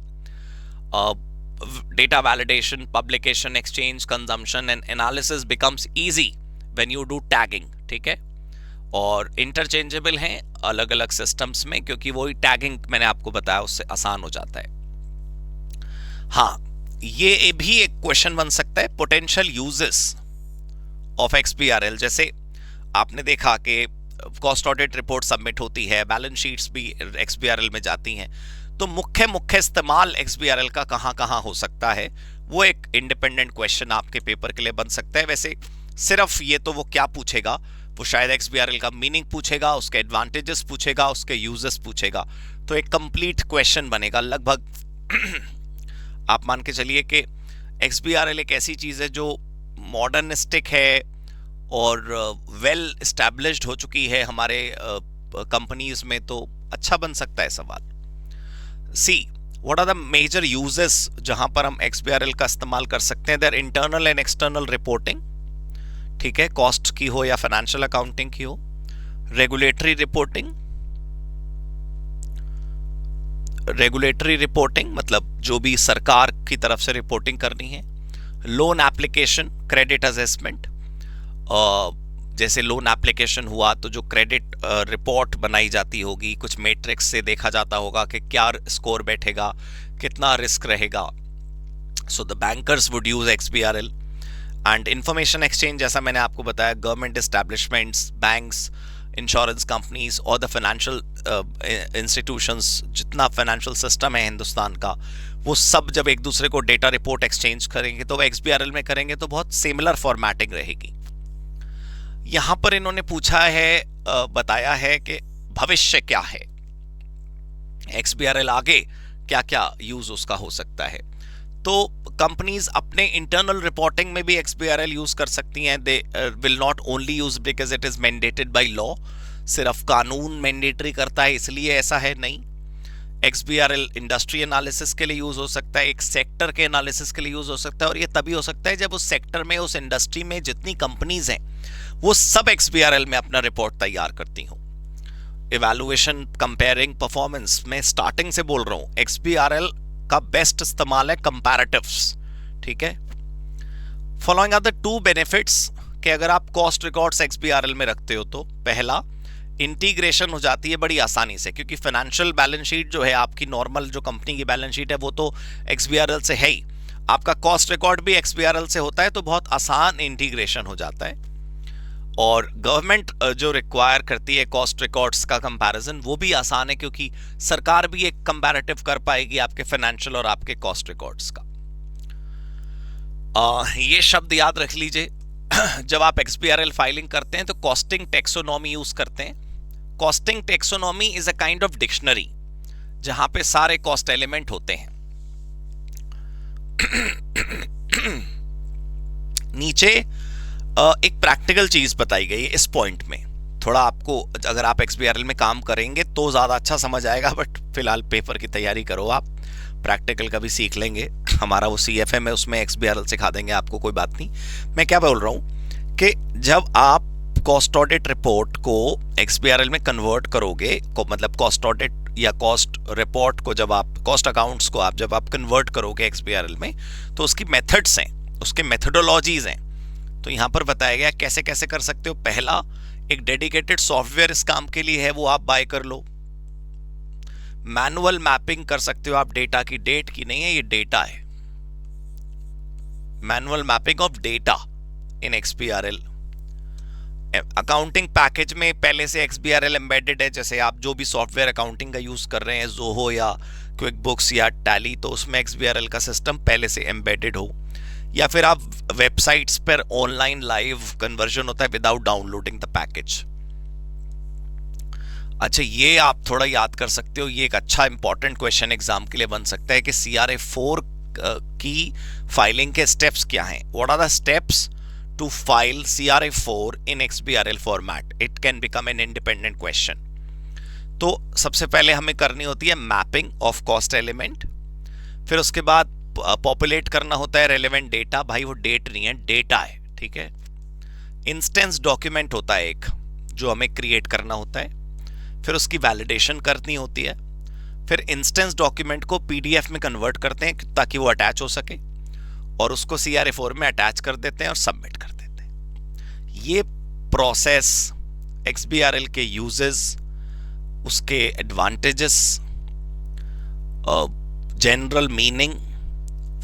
Data validation, publication, exchange, consumption and analysis becomes easy when you do tagging, ठीक है। और interchangeable हैं अलग अलग systems में, क्योंकि वही tagging मैंने आपको बताया उससे आसान हो जाता है। हाँ, ये भी एक क्वेश्चन बन सकता है, potential uses of XBRL। जैसे आपने देखा कि कॉस्ट ऑडिट रिपोर्ट सबमिट होती है, बैलेंस शीट्स भी XBRL में जाती हैं, तो मुख्य इस्तेमाल XBRL का कहां हो सकता है, वो एक इंडिपेंडेंट क्वेश्चन आपके पेपर के लिए बन सकता है। वैसे सिर्फ ये तो वो क्या पूछेगा, वो शायद XBRL का मीनिंग पूछेगा, उसके एडवांटेजेस पूछेगा, उसके यूजेस पूछेगा, तो एक कंप्लीट क्वेश्चन बनेगा लगभग। आप मान के चलिए कि XBRL एक ऐसी चीज है जो मॉडर्निस्टिक है और वेल एस्टैब्लिश्ड हो चुकी है हमारे कंपनीज में, तो अच्छा बन सकता है सवाल। See, what are the major uses जहां पर हम XBRL का इस्तेमाल कर सकते हैं? There internal and external reporting, ठीक है, कॉस्ट की हो या फाइनेंशियल अकाउंटिंग की हो। रेगुलेटरी रिपोर्टिंग मतलब जो भी सरकार की तरफ से रिपोर्टिंग करनी है। लोन एप्लीकेशन, क्रेडिट असेसमेंट, जैसे लोन एप्लीकेशन हुआ तो जो क्रेडिट रिपोर्ट बनाई जाती होगी, कुछ मैट्रिक्स से देखा जाता होगा कि क्या स्कोर बैठेगा, कितना रिस्क रहेगा, so the bankers would use XBRL and information exchange, जैसा मैंने आपको बताया, government establishments, banks, insurance companies और द फाइनेंशियल इंस्टीट्यूशंस, जितना फाइनेंशियल सिस्टम है हिंदुस्तान का, वो सब जब एक दूसरे को डेटा रिपोर्ट एक्सचेंज करेंगे तो वो XBRL में करेंगे तो बहुत सिमिलर फॉर्मेटिंग रहेगी। यहां पर इन्होंने पूछा है, बताया है कि भविष्य क्या है, XBRL आगे क्या क्या यूज उसका हो सकता है। तो कंपनीज अपने इंटरनल रिपोर्टिंग में भी XBRL यूज कर सकती हैं। They will not only use because it is mandated by law, सिर्फ कानून मैंडेटरी करता है इसलिए ऐसा है, नहीं। XBRL इंडस्ट्री एनालिसिस के लिए यूज हो सकता है, एक सेक्टर के एनालिसिस के लिए यूज हो सकता है, और ये तभी हो सकता है जब उस सेक्टर में, उस इंडस्ट्री में जितनी कंपनीज हैं वो सब XBRL में अपना रिपोर्ट तैयार करती हूं। इवैल्यूएशन, कंपेयरिंग परफॉर्मेंस, मैं स्टार्टिंग से बोल रहा हूं XBRL का बेस्ट इस्तेमाल है कंपैरेटिव्स, ठीक है। Following are the two benefits कि अगर आप कॉस्ट रिकॉर्ड्स XBRL में रखते हो तो पहला, इंटीग्रेशन हो जाती है बड़ी आसानी से, क्योंकि फाइनेंशियल बैलेंस शीट जो है आपकी, नॉर्मल जो कंपनी की बैलेंस शीट है वो तो XBRL से है ही, आपका कॉस्ट रिकॉर्ड भी XBRL से होता है, तो बहुत आसान इंटीग्रेशन हो जाता है। और गवर्नमेंट जो रिक्वायर करती है कॉस्ट रिकॉर्ड्स का कंपैरिजन, वो भी आसान है, क्योंकि सरकार भी एक कंपैरेटिव कर पाएगी आपके फाइनेंशियल और आपके कॉस्ट रिकॉर्ड्स का। ये शब्द याद रख लीजिए जब आप XBRL फाइलिंग करते हैं तो कॉस्टिंग टैक्सोनॉमी यूज करते हैं। Costing taxonomy is a kind of dictionary जहां पे सारे कॉस्ट एलिमेंट होते हैं। नीचे एक प्रैक्टिकल चीज बताई गई है इस पॉइंट में, थोड़ा आपको, अगर आप XBRL में काम करेंगे तो ज्यादा अच्छा समझ आएगा, बट फिलहाल पेपर की तैयारी करो, आप प्रैक्टिकल का भी सीख लेंगे। हमारा वो CFM है, उसमें XBRL सिखा देंगे आपको, कोई बात नहीं। मैं क्या बोल रहा हूं कि जब आप कॉस्ट ऑडिट रिपोर्ट को XBRL में कन्वर्ट करोगे, मतलब कॉस्ट ऑडिट या कॉस्ट रिपोर्ट को, जब आप कॉस्ट अकाउंट्स को जब आप कन्वर्ट करोगे XBRL में, तो उसकी मेथड्स हैं, उसके मेथडोलॉजीज हैं। तो यहां पर बताया गया कैसे कैसे कर सकते हो। पहला, एक डेडिकेटेड सॉफ्टवेयर इस काम के लिए है, वो आप बाय कर लो। मैनुअल मैपिंग कर सकते हो आप डेटा की, डेट की नहीं है, ये डेटा है। Manual mapping of data in XBRL। Accounting package में पहले से XBRL एम्बेडेड है, जैसे आप जो भी सॉफ्टवेयर अकाउंटिंग का यूज कर रहे हैं, जोहो या क्विक बुक्स या टैली, तो उसमें XBRL का सिस्टम पहले से एम्बेडेड हो, या फिर आप वेबसाइट्स पर ऑनलाइन लाइव कन्वर्जन होता है विदाउट डाउनलोडिंग द पैकेज। अच्छा, ये आप थोड़ा याद कर सकते हो, ये एक अच्छा इंपॉर्टेंट क्वेश्चन एग्जाम के लिए बन सकता है कि CRA 4 की फाइलिंग के स्टेप्स क्या हैं। What are the steps to file CRA 4 in XBRL format? It can become an independent question. तो सबसे पहले हमें करनी होती है मैपिंग ऑफ कॉस्ट एलिमेंट, फिर उसके बाद पॉपुलेट करना होता है रेलेवेंट डेटा। भाई वो डेट नहीं है, डेटा है, ठीक है। इंस्टेंस डॉक्यूमेंट होता है एक, जो हमें क्रिएट करना होता है, फिर उसकी वैलिडेशन करनी होती है, फिर इंस्टेंस डॉक्यूमेंट को PDF में कन्वर्ट करते हैं ताकि वो अटैच हो सके, और उसको CRA 4 में अटैच कर देते हैं और सबमिट कर देते हैं। ये प्रोसेस XBRL के यूजेस, उसके advantages, general meaning,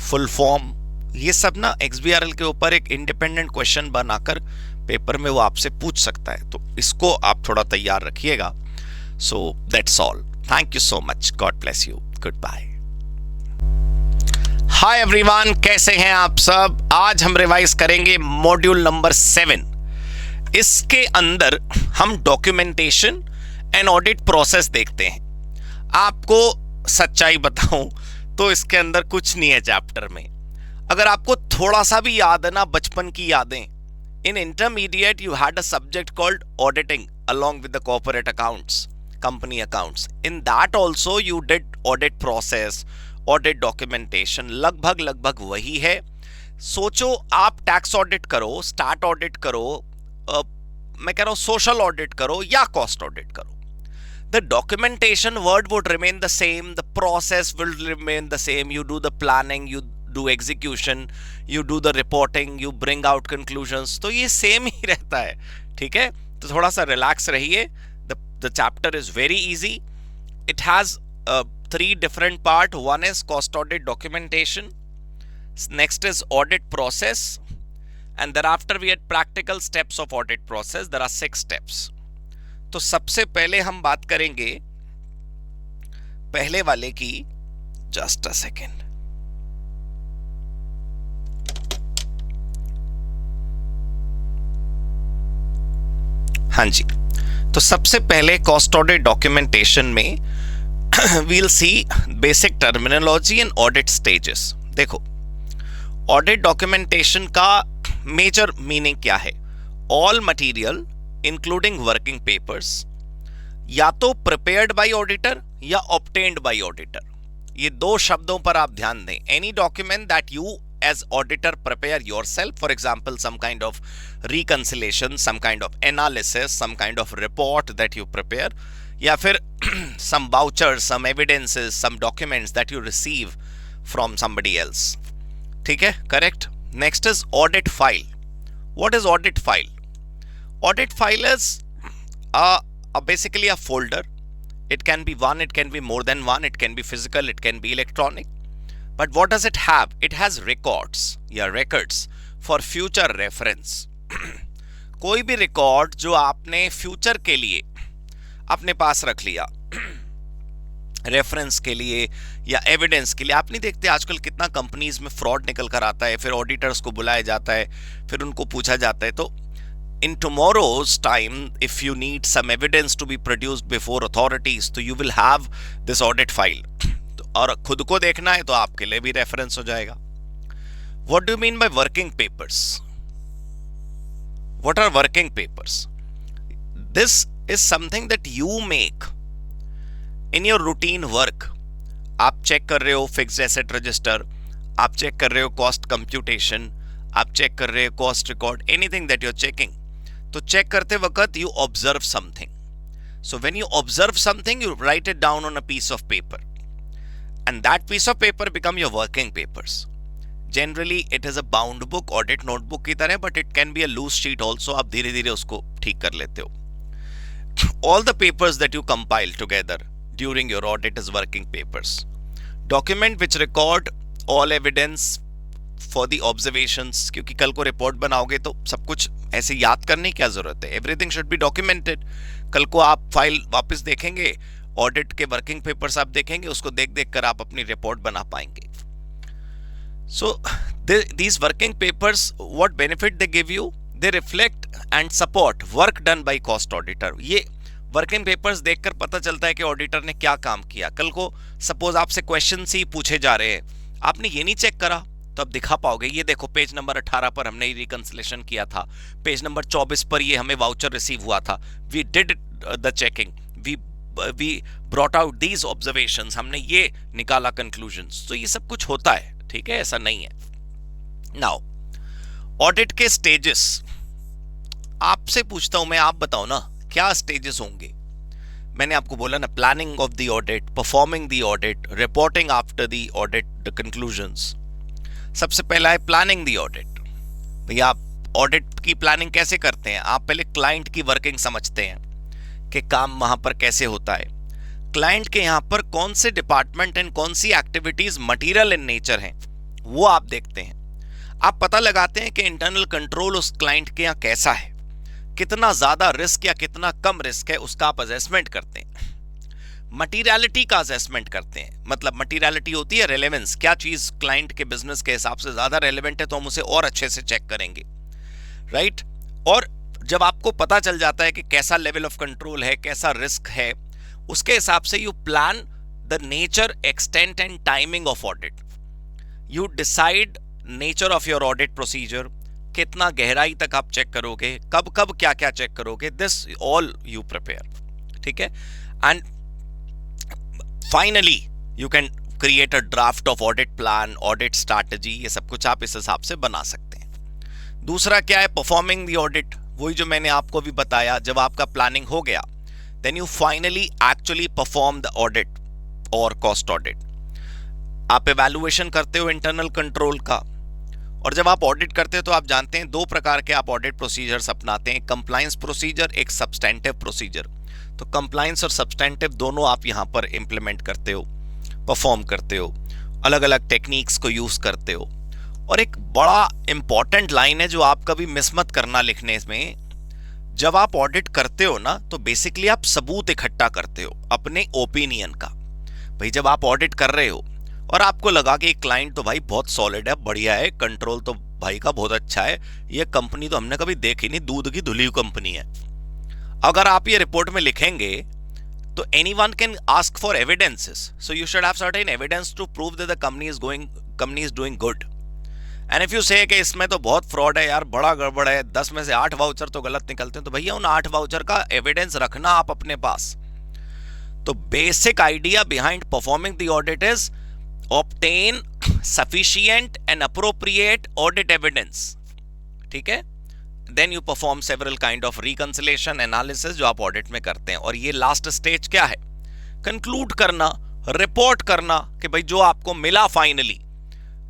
full form, ये सब ना XBRL के ऊपर एक इंडिपेंडेंट क्वेश्चन बनाकर पेपर में वो आपसे पूछ सकता है, तो इसको आप थोड़ा तैयार रखिएगा। So that's all, thank you so much, God bless you, goodbye. Hi everyone, कैसे हैं आप सब? आज हम रिवाइज करेंगे मॉड्यूल नंबर 7। इसके अंदर हम डॉक्यूमेंटेशन एंड ऑडिट प्रोसेस देखते हैं। आपको सच्चाई बताऊं तो इसके अंदर कुछ नहीं है चैप्टर में। अगर आपको थोड़ा सा भी याद है ना बचपन की यादें, in intermediate you had a subject called auditing along with the corporate accounts, company accounts. In that also you did audit process, audit documentation, लगभग वही है। सोचो आप टैक्स ऑडिट करो, स्टार्ट ऑडिट करो, मैं कह रहा हूं सोशल ऑडिट करो या कॉस्ट ऑडिट करो, the documentation word would remain the same, the process will remain the same. You do the planning, you do execution, you do the reporting, you bring out conclusions. तो ये same ही रहता है, ठीक है। तो थोड़ा सा रिलैक्स रहिए। the chapter is very easy. It has 3 different part. One is cost audit documentation, Next is audit process, and thereafter we had practical steps of audit process. There are 6 steps. तो सबसे पहले हम बात करेंगे पहले वाले की. Just a second. हाँ जी, तो सबसे पहले कॉस्ट ऑडिट डॉक्यूमेंटेशन में we'll see basic terminology and audit stages. देखो, ऑडिट डॉक्यूमेंटेशन का मेजर मीनिंग क्या है? All material including working papers या तो प्रिपेयर्ड बाय ऑडिटर या ऑब्टेन्ड बाय ऑडिटर. ये दो शब्दों पर आप ध्यान दें. Any document that you as auditor prepare yourself, for example some kind of reconciliation, some kind of analysis, some kind of report that you prepare, या फिर some vouchers, some evidences, some documents that you receive from somebody else. ठीक है, correct. Next is audit file. What is audit file? Audit file is basically a folder. It can be one, it can be more than one, it can be physical, it can be electronic. But what does it have? It has records या records for future reference. कोई भी record जो आपने future के लिए अपने पास रख लिया, रेफरेंस के लिए या एविडेंस के लिए. आप नहीं देखते आजकल कितना कंपनीज में फ्रॉड निकल कर आता है, फिर ऑडिटर्स को बुलाया जाता है, फिर उनको पूछा जाता है. तो in tomorrow's time, if you need some evidence to be produced before authorities, तो you will have this audit file. और खुद को देखना है तो आपके लिए भी रेफरेंस हो जाएगा. What do you mean by working papers? What are working papers? This is something that you make in your routine work. आप चेक कर रहे हो फिक्स्ड एसेट रजिस्टर, आप चेक कर रहे हो कॉस्ट कंप्यूटेशन, आप चेक कर रहे हो cost record, anything that you are checking. तो चेक करते वक्त you observe something. So when you observe something you write it down on a piece of paper. And that piece of paper become your working papers. Generally it is a bound book, audit notebook की तरह, but it can be a loose sheet also. आप धीरे धीरे उसको ठीक कर लेते हो. All the papers that you compile together during your audit is working papers. Document which record all evidence for the observations. क्योंकि कल को रिपोर्ट बनाओगे तो सब कुछ ऐसे याद करने की क्या जरूरत है? Everything should be documented. कल को आप फाइल वापस देखेंगे, ऑडिट के वर्किंग पेपर्स आप देखेंगे, उसको देख देख कर आप अपनी रिपोर्ट बना पाएंगे. So these working papers, what benefit they give you? They reflect and support work done by cost auditor. ये वर्किंग पेपर्स देखकर पता चलता है कि ऑडिटर ने क्या काम किया. कल को सपोज आपसे क्वेश्चन ही पूछे जा रहे हैं, आपने ये नहीं चेक करा, तो आप दिखा पाओगे ये देखो पेज नंबर 18 पर हमने रिकंसिलेशन किया था, पेज नंबर 24 पर ये हमें वाउचर रिसीव हुआ था, we did the checking, we brought out these observations, हमने ये निकाला conclusions. तो ये सब कुछ होता है, ठीक है, ऐसा नहीं है. Now, ऑडिट के स्टेजेस आपसे पूछता हूं मैं, आप बताओ ना क्या स्टेजेस होंगे. मैंने आपको बोला ना, planning of the audit, performing the audit, reporting after the audit the conclusions. सबसे पहला है प्लानिंग द ऑडिट. भैया आप ऑडिट की प्लानिंग कैसे करते हैं? आप पहले क्लाइंट की वर्किंग समझते हैं कि काम वहां पर कैसे होता है, क्लाइंट के यहां पर कौन से डिपार्टमेंट एंड कौन सी एक्टिविटीज मटेरियल इन नेचर हैं, वो आप देखते हैं. आप पता लगाते हैं कि इंटरनल कंट्रोल उस क्लाइंट के यहां कैसा है, कितना ज्यादा रिस्क या कितना कम रिस्क है, उसका आप असेसमेंट करते हैं. मटीरियलिटी का असेसमेंट करते हैं. मतलब मटीरियलिटी होती है रेलेवेंस, क्या चीज क्लाइंट के बिजनेस के हिसाब से ज्यादा रेलेवेंट है तो हम उसे और अच्छे से चेक करेंगे, राइट. और जब आपको पता चल जाता है कि कैसा लेवल ऑफ कंट्रोल है, कैसा रिस्क है, उसके हिसाब से you plan the nature, extent and timing of audit. You decide nature of your audit procedure, कितना गहराई तक आप चेक करोगे, कब कब क्या क्या चेक करोगे, दिस ऑल यू प्रिपेयर, ठीक है. And finally you can create a draft of audit plan, audit strategy, ये सब कुछ आप इस हिसाब से बना सकते हैं. दूसरा क्या है? Performing the audit. वही जो मैंने आपको भी बताया, जब आपका प्लानिंग हो गया then you finally actually perform the audit और कॉस्ट ऑडिट. आप एवैल्यूएशन करते हो इंटरनल कंट्रोल का. और जब आप ऑडिट करते हो तो आप जानते हैं दो प्रकार के आप ऑडिट प्रोसीजर्स अपनाते हैं, कंप्लायंस प्रोसीजर, एक सब्सटेंटिव प्रोसीजर. तो कंप्लायंस और सब्सटेंटिव दोनों आप यहां पर इंप्लीमेंट करते हो, परफॉर्म करते हो, अलग अलग टेक्निक्स को यूज करते हो. और एक बड़ा इंपॉर्टेंट लाइन है जो आप कभी मिस मत करना लिखने में, जब आप ऑडिट करते हो ना तो बेसिकली आप सबूत इकट्ठा करते हो अपने ओपिनियन का। भाई जब आप ऑडिट कर रहे हो और आपको लगा कि क्लाइंट तो भाई बहुत सॉलिड है, बढ़िया है, कंट्रोल तो भाई का बहुत अच्छा है, ये कंपनी तो हमने कभी देखी नहीं, दूध की धुली हुई कंपनी है, अगर आप ये रिपोर्ट में लिखेंगे तो anyone can ask for evidences, so you should have certain evidence to prove that the company is doing good. And if you say कि इसमें तो बहुत फ्रॉड है यार, बड़ा गड़बड़ है, 10 में से 8 वाउचर तो गलत निकलते हैं, तो भैया उन 8 वाउचर का एविडेंस रखना आप अपने पास। तो basic idea behind performing the audit is obtain sufficient and appropriate audit evidence, ठीक है। Then you perform several kind of reconciliation analysis जो आप ऑडिट में करते हैं, और ये लास्ट स्टेज क्या है, कंक्लूड करना, रिपोर्ट करना कि भाई जो आपको मिला फाइनली,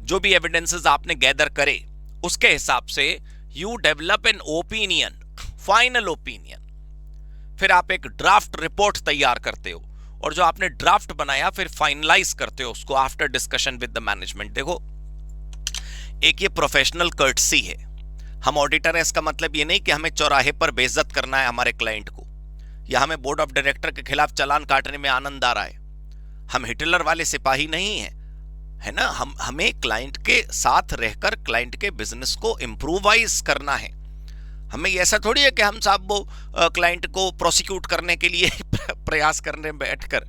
जो भी एविडेंसेस आपने गैदर करे उसके हिसाब से you develop an opinion, final opinion. फिर आप एक ड्राफ्ट रिपोर्ट तैयार करते हो और जो आपने ड्राफ्ट बनाया फिर फाइनलाइज करते हो उसको after discussion with the management. देखो एक ये प्रोफेशनल कर्टसी है, हम ऑडिटर है इसका मतलब ये नहीं कि हमें चौराहे पर बेइज्जत करना है हमारे क्लाइंट को, या हमें बोर्ड ऑफ डायरेक्टर के खिलाफ चालान काटने में आनंद आ रहा है। हम हिटलर वाले सिपाही नहीं हैं, है ना। हमें क्लाइंट के साथ रहकर क्लाइंट के बिजनेस को इम्प्रूवाइज करना है। हमें ऐसा थोड़ी है कि हम साहब वो क्लाइंट को प्रोसिक्यूट करने के लिए प्रयास करने बैठकर।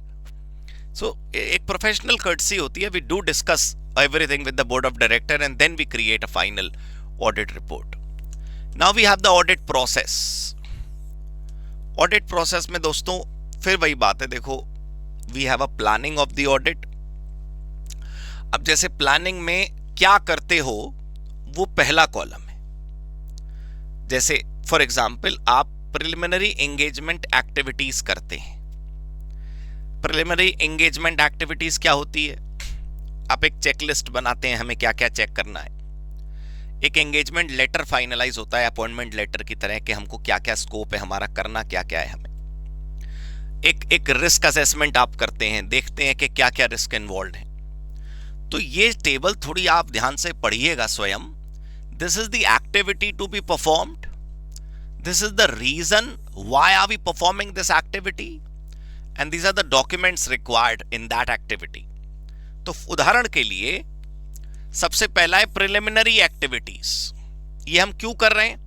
सो एक प्रोफेशनल कर्टसी होती है, we do discuss everything with the board of director and then we create a final audit report. Now we have the audit process. Audit process में दोस्तों फिर वही बात है, देखो we have a planning of the audit. अब जैसे planning में क्या करते हो वो पहला कॉलम है। जैसे फॉर एग्जांपल आप प्रिलिमिनरी एंगेजमेंट एक्टिविटीज करते हैं। प्रिलिमिनरी एंगेजमेंट एक्टिविटीज क्या होती है, आप एक चेकलिस्ट बनाते हैं हमें क्या क्या चेक करना है। एक एंगेजमेंट लेटर फाइनलाइज होता है अपॉइंटमेंट लेटर की तरह कि हमको क्या क्या स्कोप है, हमारा करना क्या क्या है हमें। एक रिस्क असेसमेंट आप करते हैं, देखते हैं कि क्या क्या रिस्क इन्वॉल्व है। तो ये टेबल थोड़ी आप ध्यान से पढ़िएगा स्वयं। This is the activity to be performed, this is the reason why are we performing this activity and these are the documents required in that activity. तो उदाहरण के लिए सबसे पहला है प्रिलिमिनरी एक्टिविटीज। ये हम क्यों कर रहे हैं,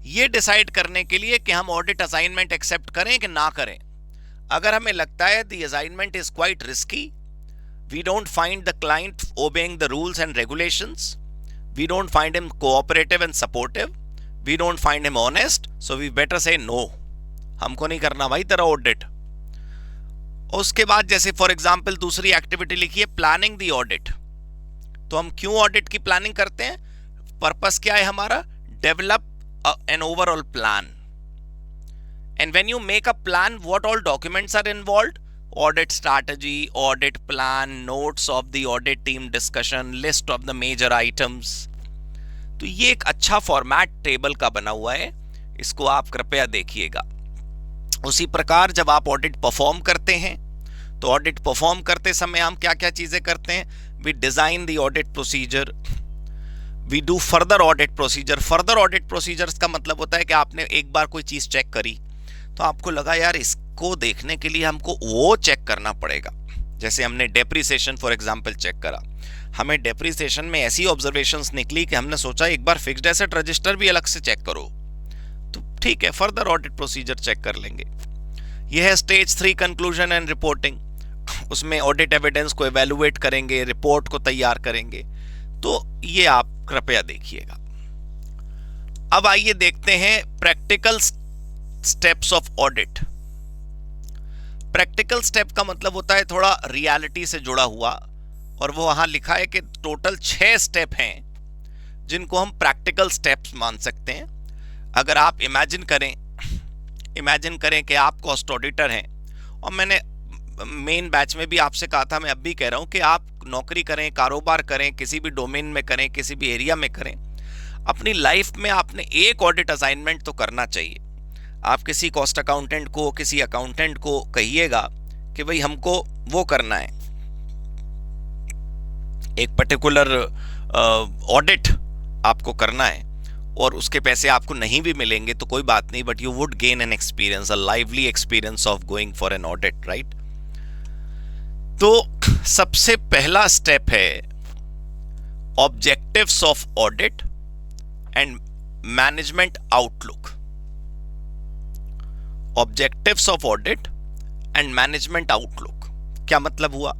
ये डिसाइड करने के लिए कि हम ऑडिट असाइनमेंट एक्सेप्ट करें कि ना करें। अगर हमें लगता है the assignment is quite risky, we don't find the client obeying the rules and regulations, we don't find him cooperative and supportive, we don't find him honest, so we better say no, हमको नहीं करना भाई तेरा audit. उसके बाद जैसे for example दूसरी activity लिखी है प्लानिंग द ऑडिट। तो हम क्यों ऑडिट की प्लानिंग करते हैं, पर्पस क्या है हमारा, develop an overall plan. And when you make a plan what all documents are involved, audit strategy, audit plan, notes of the audit team discussion, list of the major items. तो ये एक अच्छा format table का बना हुआ है, इसको आप कृपया देखिएगा। उसी प्रकार जब आप ऑडिट परफॉर्म करते हैं तो ऑडिट परफॉर्म करते समय हम क्या क्या चीजें करते हैं, we design the audit procedure, we do further audit procedure. Further audit procedures का मतलब होता है कि आपने एक बार कोई चीज चेक करी तो आपको लगा यार इसको देखने के लिए हमको वो चेक करना पड़ेगा। जैसे हमने डेप्रिसिएशन फॉर एग्जांपल चेक करा, हमें डेप्रिसिएशन में ऐसी ऑब्जर्वेशंस निकली कि हमने सोचा एक बार फिक्स्ड एसेट रजिस्टर भी अलग से चेक करो, तो ठीक है फर्दर ऑडिट प्रोसीजर चेक कर लेंगे। यह है स्टेज 3 कंक्लूजन एंड रिपोर्टिंग। उसमें ऑडिट एविडेंस को एवेलुएट करेंगे, रिपोर्ट को तैयार करेंगे। तो ये आप कृपया देखिएगा। अब आइए देखते हैं practical steps of audit. Practical step का मतलब होता है थोड़ा रियलिटी से जुड़ा हुआ, और वो वहां लिखा है कि टोटल 6 स्टेप हैं जिनको हम प्रैक्टिकल स्टेप्स मान सकते हैं। अगर आप इमेजिन करें कि आप कॉस्ट ऑडिटर हैं, और मैंने मेन बैच में भी आपसे कहा था, मैं अब भी कह रहा हूं कि आप नौकरी करें, कारोबार करें, किसी भी डोमेन में करें, किसी भी एरिया में करें, अपनी लाइफ में आपने एक ऑडिट असाइनमेंट तो करना चाहिए। आप किसी कॉस्ट अकाउंटेंट को, किसी अकाउंटेंट को कहिएगा कि भाई हमको वो करना है, एक पर्टिकुलर ऑडिट आपको करना है और उसके पैसे आपको नहीं भी मिलेंगे तो कोई बात नहीं, but you would gain an experience, a lively experience of going for an audit, right. तो सबसे पहला स्टेप है objectives of audit and management outlook. Objectives of audit and management outlook क्या मतलब हुआ?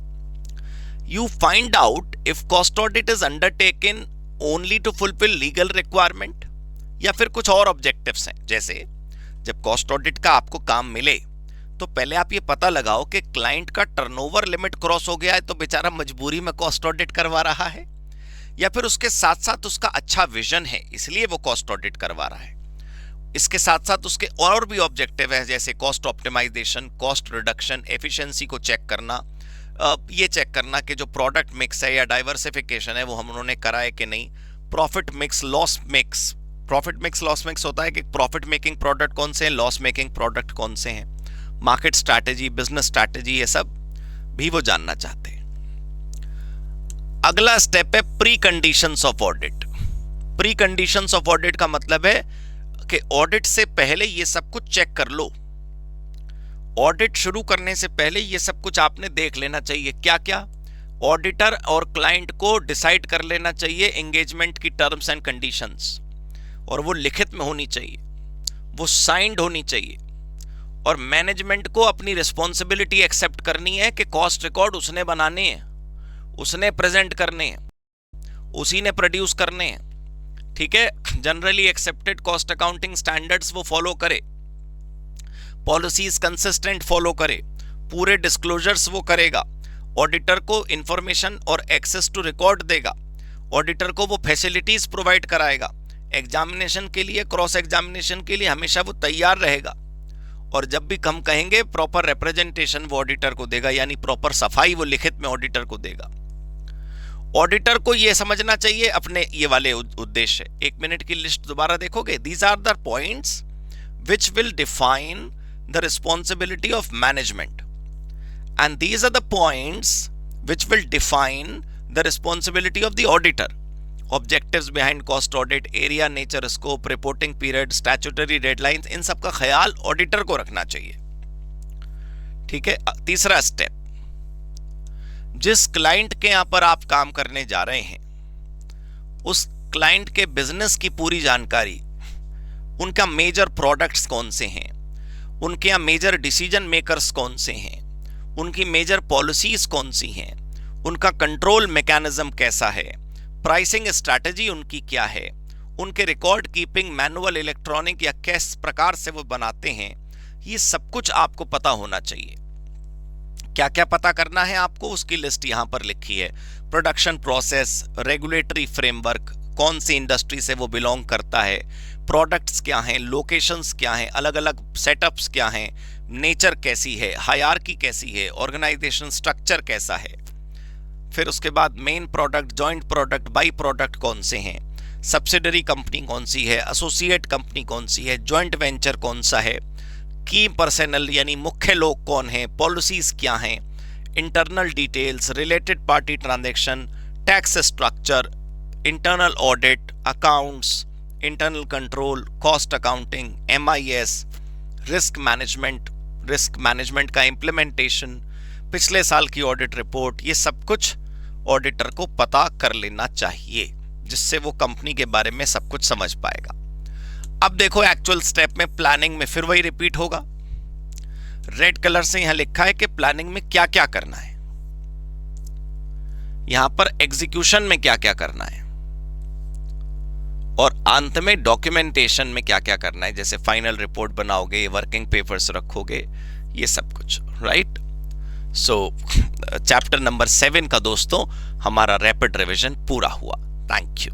You find out if cost audit is undertaken only to fulfill legal requirement या फिर कुछ और ऑब्जेक्टिव्स हैं। जैसे जब कॉस्ट ऑडिट का आपको काम मिले तो पहले आप ये पता लगाओ कि क्लाइंट का टर्नओवर लिमिट क्रॉस हो गया है तो बेचारा मजबूरी में कॉस्ट ऑडिट करवा रहा है, या फिर उसके साथ साथ उसका अच्छा विजन है इसलिए वो कॉस्ट ऑडिट करवा रहा है। इसके साथ साथ उसके और भी ऑब्जेक्टिव है, जैसे cost optimisation, cost reduction, efficiency को चेक करना, ये चेक करना कि जो प्रोडक्ट मिक्स है या डाइवर्सिफिकेशन है वो हम उन्होंने करा है कि नहीं, profit mix, loss mix. Profit mix, loss mix होता है कि प्रॉफिट मेकिंग प्रोडक्ट कौन से हैं, लॉस मेकिंग प्रोडक्ट कौन से हैं, मार्केट स्ट्रैटेजी, बिजनेस स्ट्रैटेजी, ये सब भी वो जानना चाहते हैं। अगला स्टेप है pre conditions of audit. Pre conditions of audit का मतलब है कि ऑडिट से पहले ये सब कुछ चेक कर लो। ऑडिट शुरू करने से पहले ये सब कुछ आपने देख लेना चाहिए। क्या क्या? ऑडिटर और क्लाइंट को डिसाइड कर लेना चाहिए एंगेजमेंट की टर्म्स एंड कंडीशंस, और वो लिखित में होनी चाहिए, वो साइंड होनी चाहिए। और मैनेजमेंट को अपनी रिस्पॉन्सिबिलिटी एक्सेप्ट करनी है कि कॉस्ट रिकॉर्ड उसने बनाने हैं, उसने प्रेजेंट करने हैं, उसी ने प्रोड्यूस करने हैं। ठीक है, generally accepted cost accounting standards वो फॉलो करे, पॉलिसीज कंसिस्टेंट फॉलो करे, पूरे डिस्क्लोजर्स वो करेगा, ऑडिटर को इंफॉर्मेशन और एक्सेस टू रिकॉर्ड देगा, ऑडिटर को वो फैसिलिटीज प्रोवाइड कराएगा, एग्जामिनेशन के लिए, क्रॉस एग्जामिनेशन के लिए हमेशा वो तैयार रहेगा, और जब भी हम कहेंगे प्रॉपर रिप्रेजेंटेशन वो ऑडिटर को देगा, यानी प्रॉपर सफाई वो लिखित में ऑडिटर को देगा। ऑडिटर को ये समझना चाहिए अपने ये वाले उद्देश्य। 1 मिनट की लिस्ट दोबारा देखोगे, these are the points which will define the responsibility of management, and these are the points which will define the responsibility of the auditor. Objectives behind cost audit, area, nature, scope, reporting period, statutory deadlines, इन सब का ख्याल auditor को रखना चाहिए। ठीक है। तीसरा step, जिस क्लाइंट के यहां पर आप काम करने जा रहे हैं उस क्लाइंट के बिजनेस की पूरी जानकारी, उनका मेजर प्रोडक्ट्स कौन से हैं, उनके यहाँ मेजर डिसीजन मेकर्स कौन से हैं, उनकी मेजर पॉलिसीज कौन सी हैं, उनका कंट्रोल मैकेनिज्म कैसा है, प्राइसिंग स्ट्रैटेजी उनकी क्या है, उनके रिकॉर्ड कीपिंग मैनुअल, इलेक्ट्रॉनिक या किस प्रकार से वो बनाते हैं, ये सब कुछ आपको पता होना चाहिए। क्या क्या पता करना है आपको, उसकी लिस्ट यहाँ पर लिखी है। प्रोडक्शन प्रोसेस, रेगुलेटरी फ्रेमवर्क, कौन सी इंडस्ट्री से वो बिलोंग करता है, प्रोडक्ट्स क्या हैं, लोकेशंस क्या हैं, अलग अलग सेटअप्स क्या हैं, नेचर कैसी है, हायरार्की कैसी है, ऑर्गेनाइजेशन स्ट्रक्चर कैसा है, फिर उसके बाद main product, joint product, by product कौन से हैं, सब्सिडरी कंपनी कौन सी है, एसोसिएट कंपनी कौन सी है, जॉइंट वेंचर कौन सा है, की पर्सनल यानी मुख्य लोग कौन हैं, पॉलिसीज क्या हैं, internal details, related party transaction, tax structure, internal audit, accounts, internal control, cost accounting, MIS, risk management का इम्प्लीमेंटेशन, पिछले साल की ऑडिट रिपोर्ट, ये सब कुछ ऑडिटर को पता कर लेना चाहिए, जिससे वो कंपनी के बारे में सब कुछ समझ पाएगा। अब देखो एक्चुअल स्टेप में प्लानिंग में फिर वही रिपीट होगा। रेड कलर से यहां लिखा है कि प्लानिंग में क्या क्या करना है, यहां पर एग्जीक्यूशन में क्या क्या करना है, और अंत में डॉक्यूमेंटेशन में क्या क्या करना है, जैसे फाइनल रिपोर्ट बनाओगे, वर्किंग पेपर्स रखोगे, ये सब कुछ, राइट। सो चैप्टर नंबर 7 का दोस्तों हमारा रैपिड रिवीजन पूरा हुआ। Thank you.